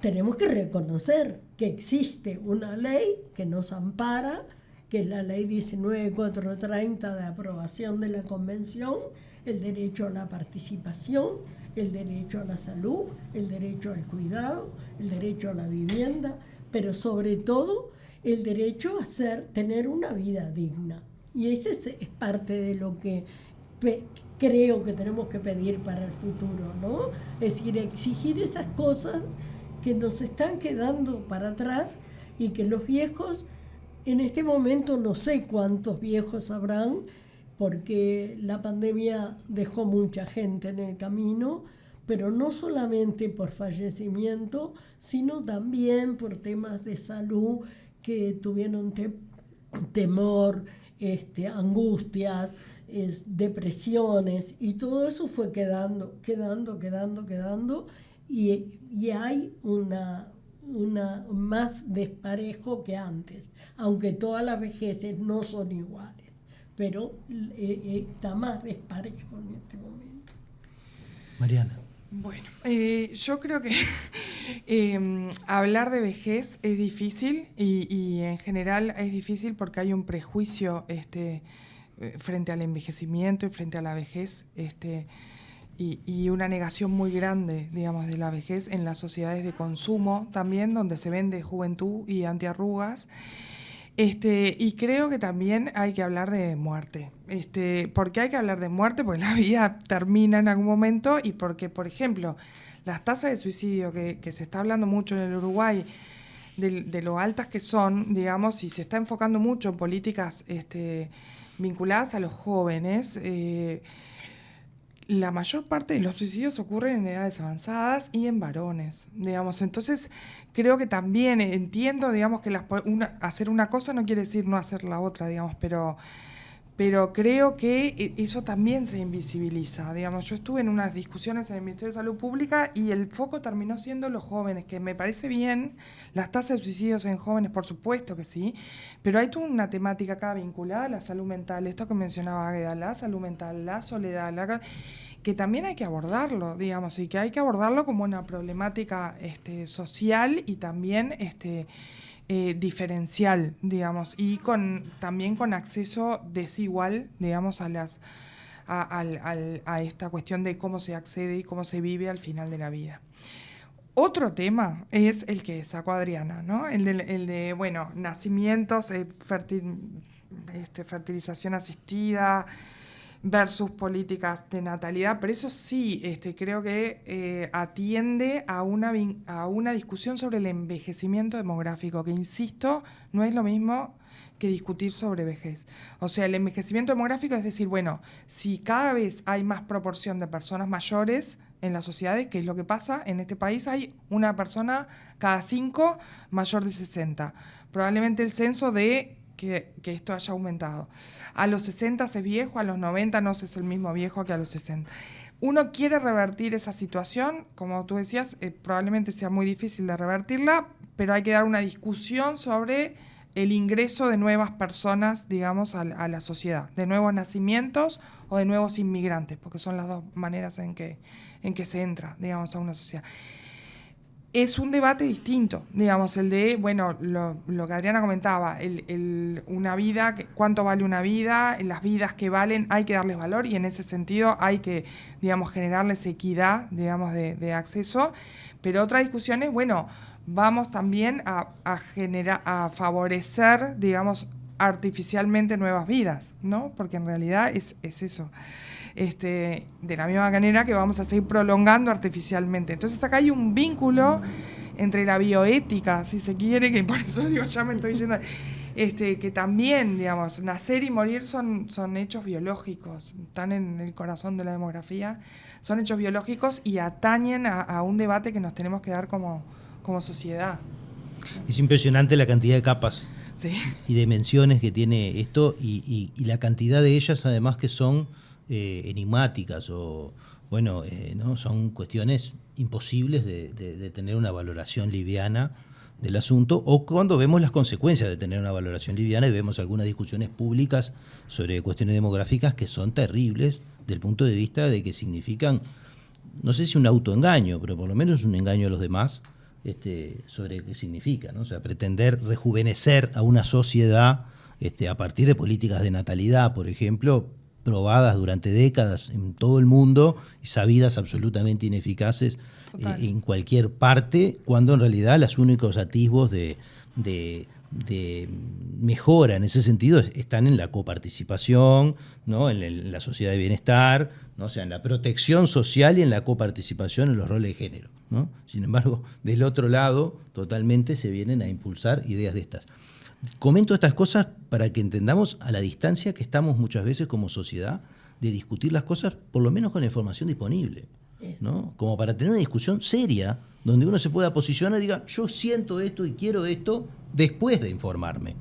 tenemos que reconocer que existe una ley que nos ampara, que es la ley 19.430 de aprobación de la Convención, el derecho a la participación, el derecho a la salud, el derecho al cuidado, el derecho a la vivienda, pero sobre todo el derecho a tener una vida digna. Y ese es parte de lo que creo que tenemos que pedir para el futuro, ¿no? Es decir, exigir esas cosas que nos están quedando para atrás y que los viejos, en este momento no sé cuántos viejos habrán, porque la pandemia dejó mucha gente en el camino, pero no solamente por fallecimiento, sino también por temas de salud que tuvieron temor, angustias, depresiones, y todo eso fue quedando, y hay una más desparejo que antes, aunque todas las vejeces no son iguales, pero está más desparejo en este momento. Mariana. Bueno, yo creo que hablar de vejez es difícil y en general es difícil porque hay un prejuicio frente al envejecimiento y frente a la vejez y una negación muy grande, digamos, de la vejez en las sociedades de consumo también, donde se vende juventud y antiarrugas. Y creo que también hay que hablar de muerte. ¿Por qué hay que hablar de muerte? Porque la vida termina en algún momento y porque, por ejemplo, las tasas de suicidio que se está hablando mucho en el Uruguay, de lo altas que son, digamos, y se está enfocando mucho en políticas vinculadas a los jóvenes, la mayor parte de los suicidios ocurren en edades avanzadas y en varones, digamos. Entonces, creo que también entiendo, digamos, que hacer una cosa no quiere decir no hacer la otra, digamos, pero creo que eso también se invisibiliza, digamos. Yo estuve en unas discusiones en el Ministerio de Salud Pública y el foco terminó siendo los jóvenes, que me parece bien, las tasas de suicidios en jóvenes, por supuesto que sí, pero hay toda una temática acá vinculada a la salud mental, esto que mencionaba Águeda, la salud mental, la soledad, que también hay que abordarlo, digamos, y que hay que abordarlo como una problemática social y también diferencial, digamos, y también con acceso desigual, digamos, a esta cuestión de cómo se accede y cómo se vive al final de la vida. Otro tema es el que sacó Adriana, ¿no? El de bueno, nacimientos, fertilización asistida versus políticas de natalidad, pero eso sí, creo que atiende a una discusión sobre el envejecimiento demográfico, que insisto, no es lo mismo que discutir sobre vejez. O sea, el envejecimiento demográfico es decir, bueno, si cada vez hay más proporción de personas mayores en las sociedades, que es lo que pasa en este país, hay una persona cada 5 mayor de 60. Probablemente el censo de que esto haya aumentado. A los 60 es viejo, a los 90 no es el mismo viejo que a los 60. Uno quiere revertir esa situación, como tú decías, probablemente sea muy difícil de revertirla, pero hay que dar una discusión sobre el ingreso de nuevas personas, digamos, a la sociedad, de nuevos nacimientos o de nuevos inmigrantes, porque son las dos maneras en que se entra, digamos, a una sociedad. Es un debate distinto, digamos, el de, bueno, lo que Adriana comentaba, una vida, cuánto vale una vida, las vidas que valen, hay que darles valor y en ese sentido hay que, digamos, generarles equidad, digamos, de acceso. Pero otra discusión es, bueno, vamos también a favorecer, digamos, artificialmente nuevas vidas, ¿no? Porque en realidad es eso. De la misma manera que vamos a seguir prolongando artificialmente. Entonces acá hay un vínculo entre la bioética, si se quiere, que por eso digo, ya me estoy yendo, que también, digamos, nacer y morir son hechos biológicos, están en el corazón de la demografía, son hechos biológicos y atañen a un debate que nos tenemos que dar como sociedad. Es impresionante la cantidad de capas sí. y dimensiones que tiene esto y la cantidad de ellas además que son enigmáticas o bueno, ¿no? Son cuestiones imposibles de tener una valoración liviana del asunto, o cuando vemos las consecuencias de tener una valoración liviana y vemos algunas discusiones públicas sobre cuestiones demográficas que son terribles del punto de vista de que significan, no sé si un autoengaño, pero por lo menos un engaño a los demás sobre qué significa, ¿no? O sea, pretender rejuvenecer a una sociedad a partir de políticas de natalidad, por ejemplo, probadas durante décadas en todo el mundo y sabidas absolutamente ineficaces en cualquier parte, cuando en realidad los únicos atisbos de mejora en ese sentido están en la coparticipación, ¿no? en la sociedad de bienestar, ¿no? O sea, en la protección social y en la coparticipación en los roles de género, ¿no? Sin embargo, del otro lado, totalmente se vienen a impulsar ideas de estas. Comento estas cosas para que entendamos a la distancia que estamos muchas veces como sociedad de discutir las cosas, por lo menos con la información disponible, ¿no? Como para tener una discusión seria donde uno se pueda posicionar y diga, yo siento esto y quiero esto después de informarme.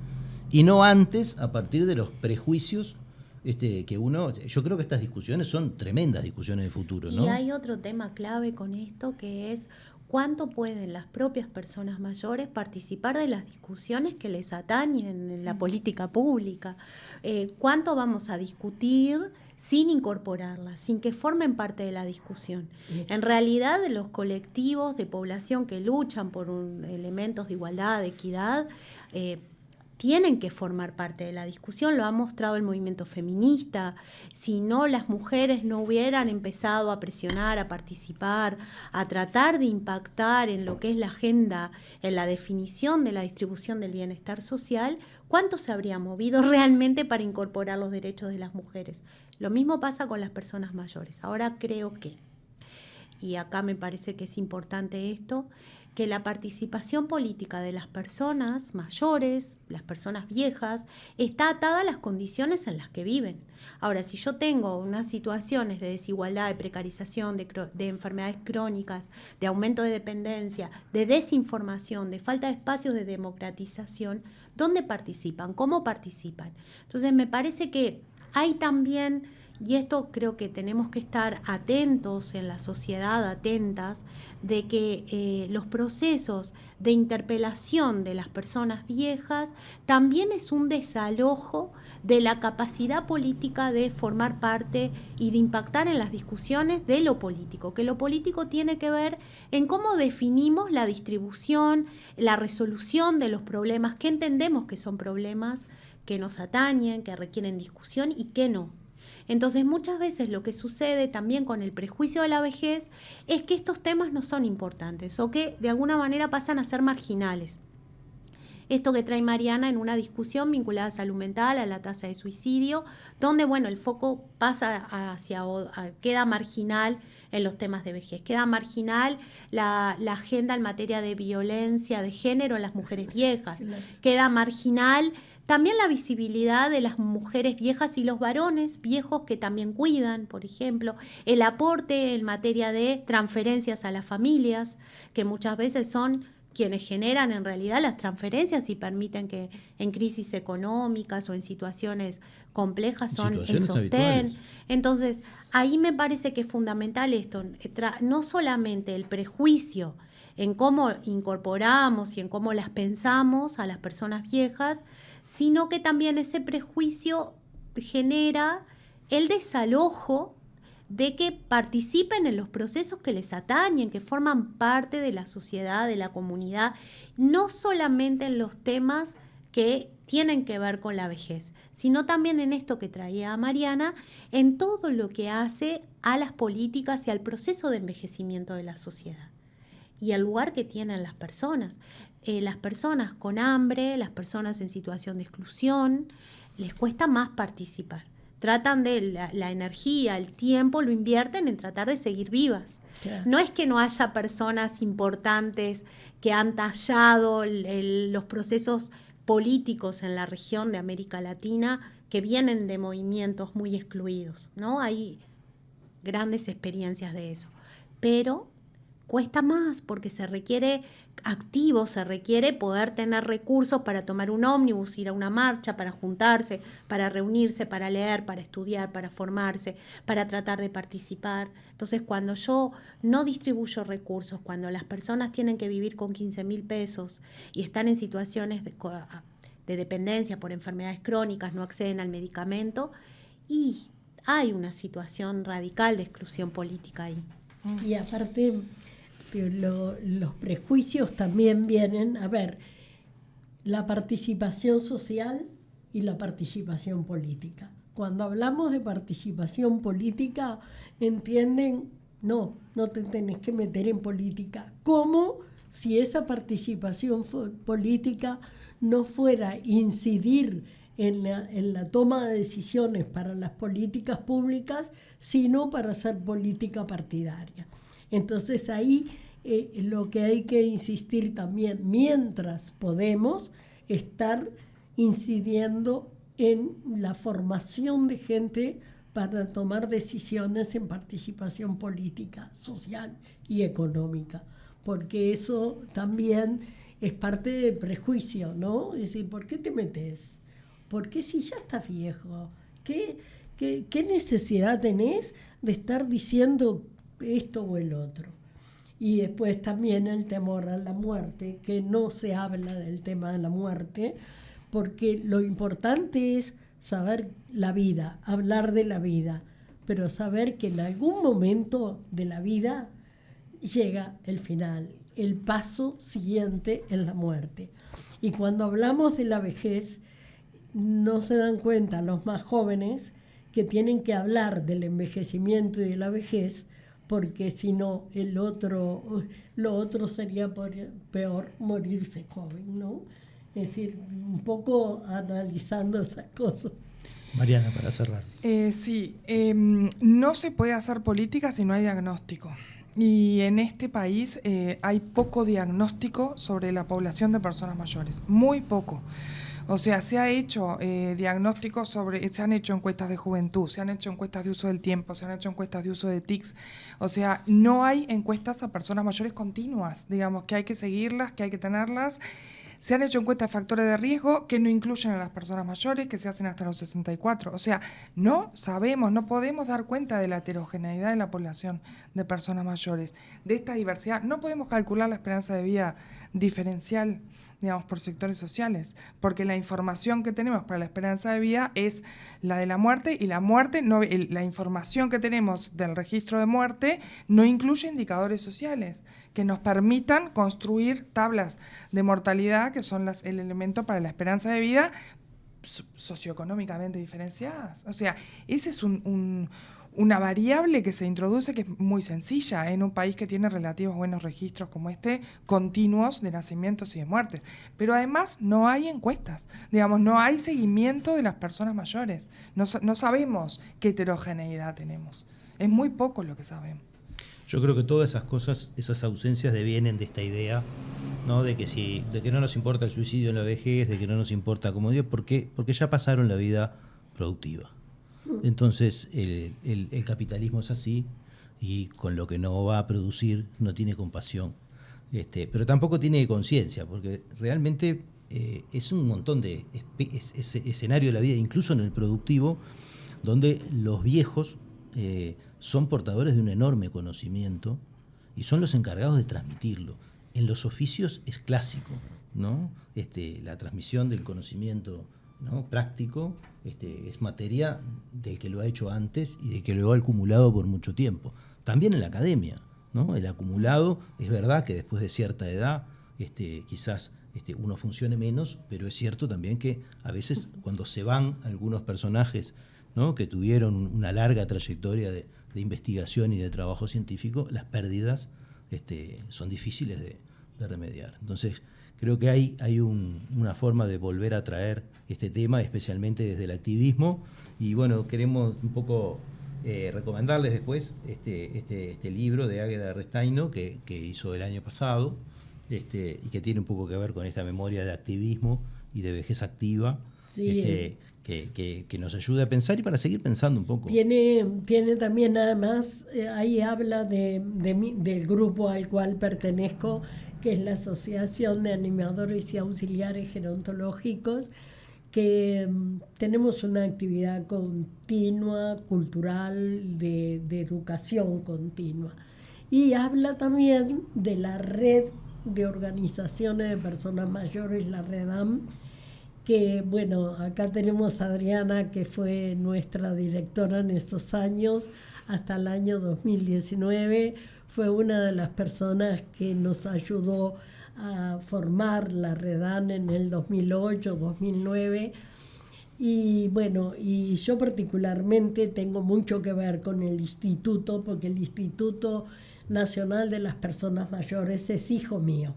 Y no antes, a partir de los prejuicios que uno... Yo creo que estas discusiones son tremendas discusiones de futuro, ¿no? Y hay otro tema clave con esto, que es cuánto pueden las propias personas mayores participar de las discusiones que les atañen en la política pública. Cuánto vamos a discutir sin incorporarlas, sin que formen parte de la discusión. En realidad, los colectivos de población que luchan por elementos de igualdad, de equidad, tienen que formar parte de la discusión, lo ha mostrado el movimiento feminista. Si no, las mujeres no hubieran empezado a presionar, a participar, a tratar de impactar en lo que es la agenda, en la definición de la distribución del bienestar social, ¿cuánto se habría movido realmente para incorporar los derechos de las mujeres? Lo mismo pasa con las personas mayores. Ahora creo que, y acá me parece que es importante esto, que la participación política de las personas mayores, las personas viejas, está atada a las condiciones en las que viven. Ahora, si yo tengo unas situaciones de desigualdad, de precarización, de enfermedades crónicas, de aumento de dependencia, de desinformación, de falta de espacios de democratización, ¿dónde participan? ¿Cómo participan? Entonces, me parece que hay también... Y esto creo que tenemos que estar atentos en la sociedad, atentas, de que los procesos de interpelación de las personas viejas también es un desalojo de la capacidad política de formar parte y de impactar en las discusiones de lo político, que lo político tiene que ver en cómo definimos la distribución, la resolución de los problemas, que entendemos que son problemas que nos atañen, que requieren discusión y que no. Entonces, muchas veces lo que sucede también con el prejuicio de la vejez es que estos temas no son importantes o que de alguna manera pasan a ser marginales. Esto que trae Mariana en una discusión vinculada a salud mental, a la tasa de suicidio, donde, bueno, el foco pasa queda marginal en los temas de vejez, queda marginal la agenda en materia de violencia de género en las mujeres viejas, queda marginal también la visibilidad de las mujeres viejas y los varones viejos que también cuidan, por ejemplo, el aporte en materia de transferencias a las familias, que muchas veces son quienes generan en realidad las transferencias y permiten que en crisis económicas o en situaciones complejas son el sostén. Habituales. Entonces, ahí me parece que es fundamental esto, no solamente el prejuicio en cómo incorporamos y en cómo las pensamos a las personas viejas, sino que también ese prejuicio genera el desalojo de que participen en los procesos que les atañen, que forman parte de la sociedad, de la comunidad, no solamente en los temas que tienen que ver con la vejez, sino también en esto que traía Mariana, en todo lo que hace a las políticas y al proceso de envejecimiento de la sociedad y al lugar que tienen las personas con hambre, las personas en situación de exclusión, les cuesta más participar. Tratan de la energía, el tiempo, lo invierten en tratar de seguir vivas. Claro. No es que no haya personas importantes que han tallado los procesos políticos en la región de América Latina que vienen de movimientos muy excluidos, ¿no? Hay grandes experiencias de eso. Pero cuesta más porque se requiere activo, se requiere poder tener recursos para tomar un ómnibus, ir a una marcha, para juntarse, para reunirse, para leer, para estudiar, para formarse, para tratar de participar. Entonces, cuando yo no distribuyo recursos, cuando las personas tienen que vivir con 15.000 pesos y están en situaciones de dependencia por enfermedades crónicas, no acceden al medicamento, y hay una situación radical de exclusión política ahí. Y aparte, los prejuicios también vienen, a ver, la participación social y la participación política. Cuando hablamos de participación política, entienden, no te tenés que meter en política. ¿Cómo si esa participación política no fuera a incidir en la toma de decisiones para las políticas públicas, sino para hacer política partidaria? Entonces ahí lo que hay que insistir también, mientras podemos, estar incidiendo en la formación de gente para tomar decisiones en participación política, social y económica, porque eso también es parte del prejuicio, ¿no? Es decir, ¿por qué te metes? Porque si ya estás viejo, ¿qué necesidad tenés de estar diciendo esto o el otro? Y después también el temor a la muerte, que no se habla del tema de la muerte, porque lo importante es saber la vida, hablar de la vida, pero saber que en algún momento de la vida llega el final. el paso siguiente en la muerte. Y cuando hablamos de la vejez, no se dan cuenta los más jóvenes que tienen que hablar del envejecimiento y de la vejez, porque si no, lo otro sería peor, morirse joven, ¿no? Es decir, un poco analizando esas cosas. Mariana, para cerrar. Sí, no se puede hacer política si no hay diagnóstico. Y en este país hay poco diagnóstico sobre la población de personas mayores, muy poco. O sea, se ha hecho diagnósticos se han hecho encuestas de juventud, se han hecho encuestas de uso del tiempo, se han hecho encuestas de uso de TICs. O sea, no hay encuestas a personas mayores continuas, digamos, que hay que seguirlas, que hay que tenerlas. Se han hecho encuestas de factores de riesgo que no incluyen a las personas mayores, que se hacen hasta los 64. O sea, no sabemos, no podemos dar cuenta de la heterogeneidad de la población de personas mayores, de esta diversidad. No podemos calcular la esperanza de vida diferencial, digamos, por sectores sociales, porque la información que tenemos para la esperanza de vida es la de la muerte, y la muerte, la información que tenemos del registro de muerte no incluye indicadores sociales que nos permitan construir tablas de mortalidad, que son el elemento para la esperanza de vida socioeconómicamente diferenciadas. O sea, ese es una variable que se introduce, que es muy sencilla en un país que tiene relativos buenos registros como continuos de nacimientos y de muertes. Pero además no hay encuestas, digamos, no hay seguimiento de las personas mayores. No sabemos qué heterogeneidad tenemos. Es muy poco lo que sabemos. Yo creo que todas esas cosas, esas ausencias devienen de esta idea, ¿no? de que no nos importa el suicidio en la vejez, de que no nos importa cómo Dios, porque ya pasaron la vida productiva. Entonces el capitalismo es así, y con lo que no va a producir no tiene compasión, pero tampoco tiene conciencia, porque realmente es un montón de escenario de la vida, incluso en el productivo, donde los viejos son portadores de un enorme conocimiento y son los encargados de transmitirlo. En los oficios es clásico, ¿no? La transmisión del conocimiento, ¿no? práctico, es materia del que lo ha hecho antes y de que lo ha acumulado por mucho tiempo. También en la academia, ¿no? El acumulado, es verdad que después de cierta edad quizás uno funcione menos, pero es cierto también que a veces cuando se van algunos personajes, ¿no? que tuvieron una larga trayectoria de investigación y de trabajo científico, las pérdidas son difíciles de remediar. Entonces, creo que hay una forma de volver a traer este tema, especialmente desde el activismo. Y bueno, queremos un poco recomendarles después este libro de Águeda Restaino que hizo el año pasado, y que tiene un poco que ver con esta memoria de activismo y de vejez activa. Sí. Que nos ayude a pensar y para seguir pensando un poco. Tiene también, además, ahí habla del grupo al cual pertenezco, que es la Asociación de Animadores y Auxiliares Gerontológicos, que tenemos una actividad continua, cultural, de educación continua. Y habla también de la red de organizaciones de personas mayores, la REDAM, que bueno, acá tenemos a Adriana, que fue nuestra directora en esos años, hasta el año 2019, fue una de las personas que nos ayudó a formar la REDAM en el 2008, 2009, y bueno, y yo particularmente tengo mucho que ver con el instituto, porque el Instituto Nacional de las Personas Mayores es hijo mío.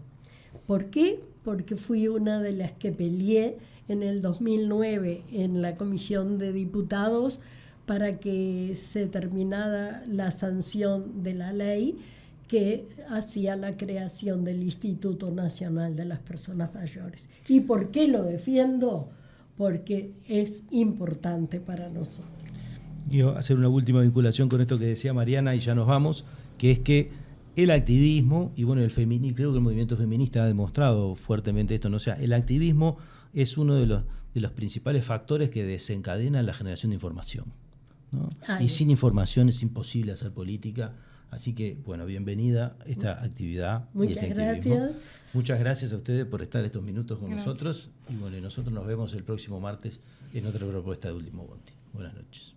¿Por qué? Porque fui una de las que peleé en el 2009 en la Comisión de Diputados para que se terminara la sanción de la ley que hacía la creación del Instituto Nacional de las Personas Mayores. ¿Y por qué lo defiendo? Porque es importante para nosotros. Quiero hacer una última vinculación con esto que decía Mariana y ya nos vamos, que es que el activismo, y bueno, creo que el movimiento feminista ha demostrado fuertemente esto, ¿no? O sea, el activismo es uno de los principales factores que desencadena la generación de información, ¿no? Y sin información es imposible hacer política. Así que, bueno, bienvenida a esta actividad. Muchas gracias. Muchas gracias a ustedes por estar estos minutos con nosotros. Y bueno, nosotros nos vemos el próximo martes en otra propuesta de Último Bondi. Buenas noches.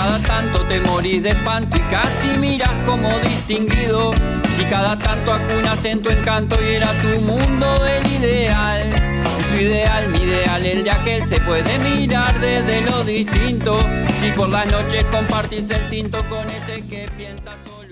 cada tanto te morís de espanto y casi miras como distinguido. Si cada tanto acunas en tu encanto y era tu mundo el ideal. Y su ideal, mi ideal, el de aquel se puede mirar desde lo distinto. Si por las noches compartís el tinto con ese que piensa solo.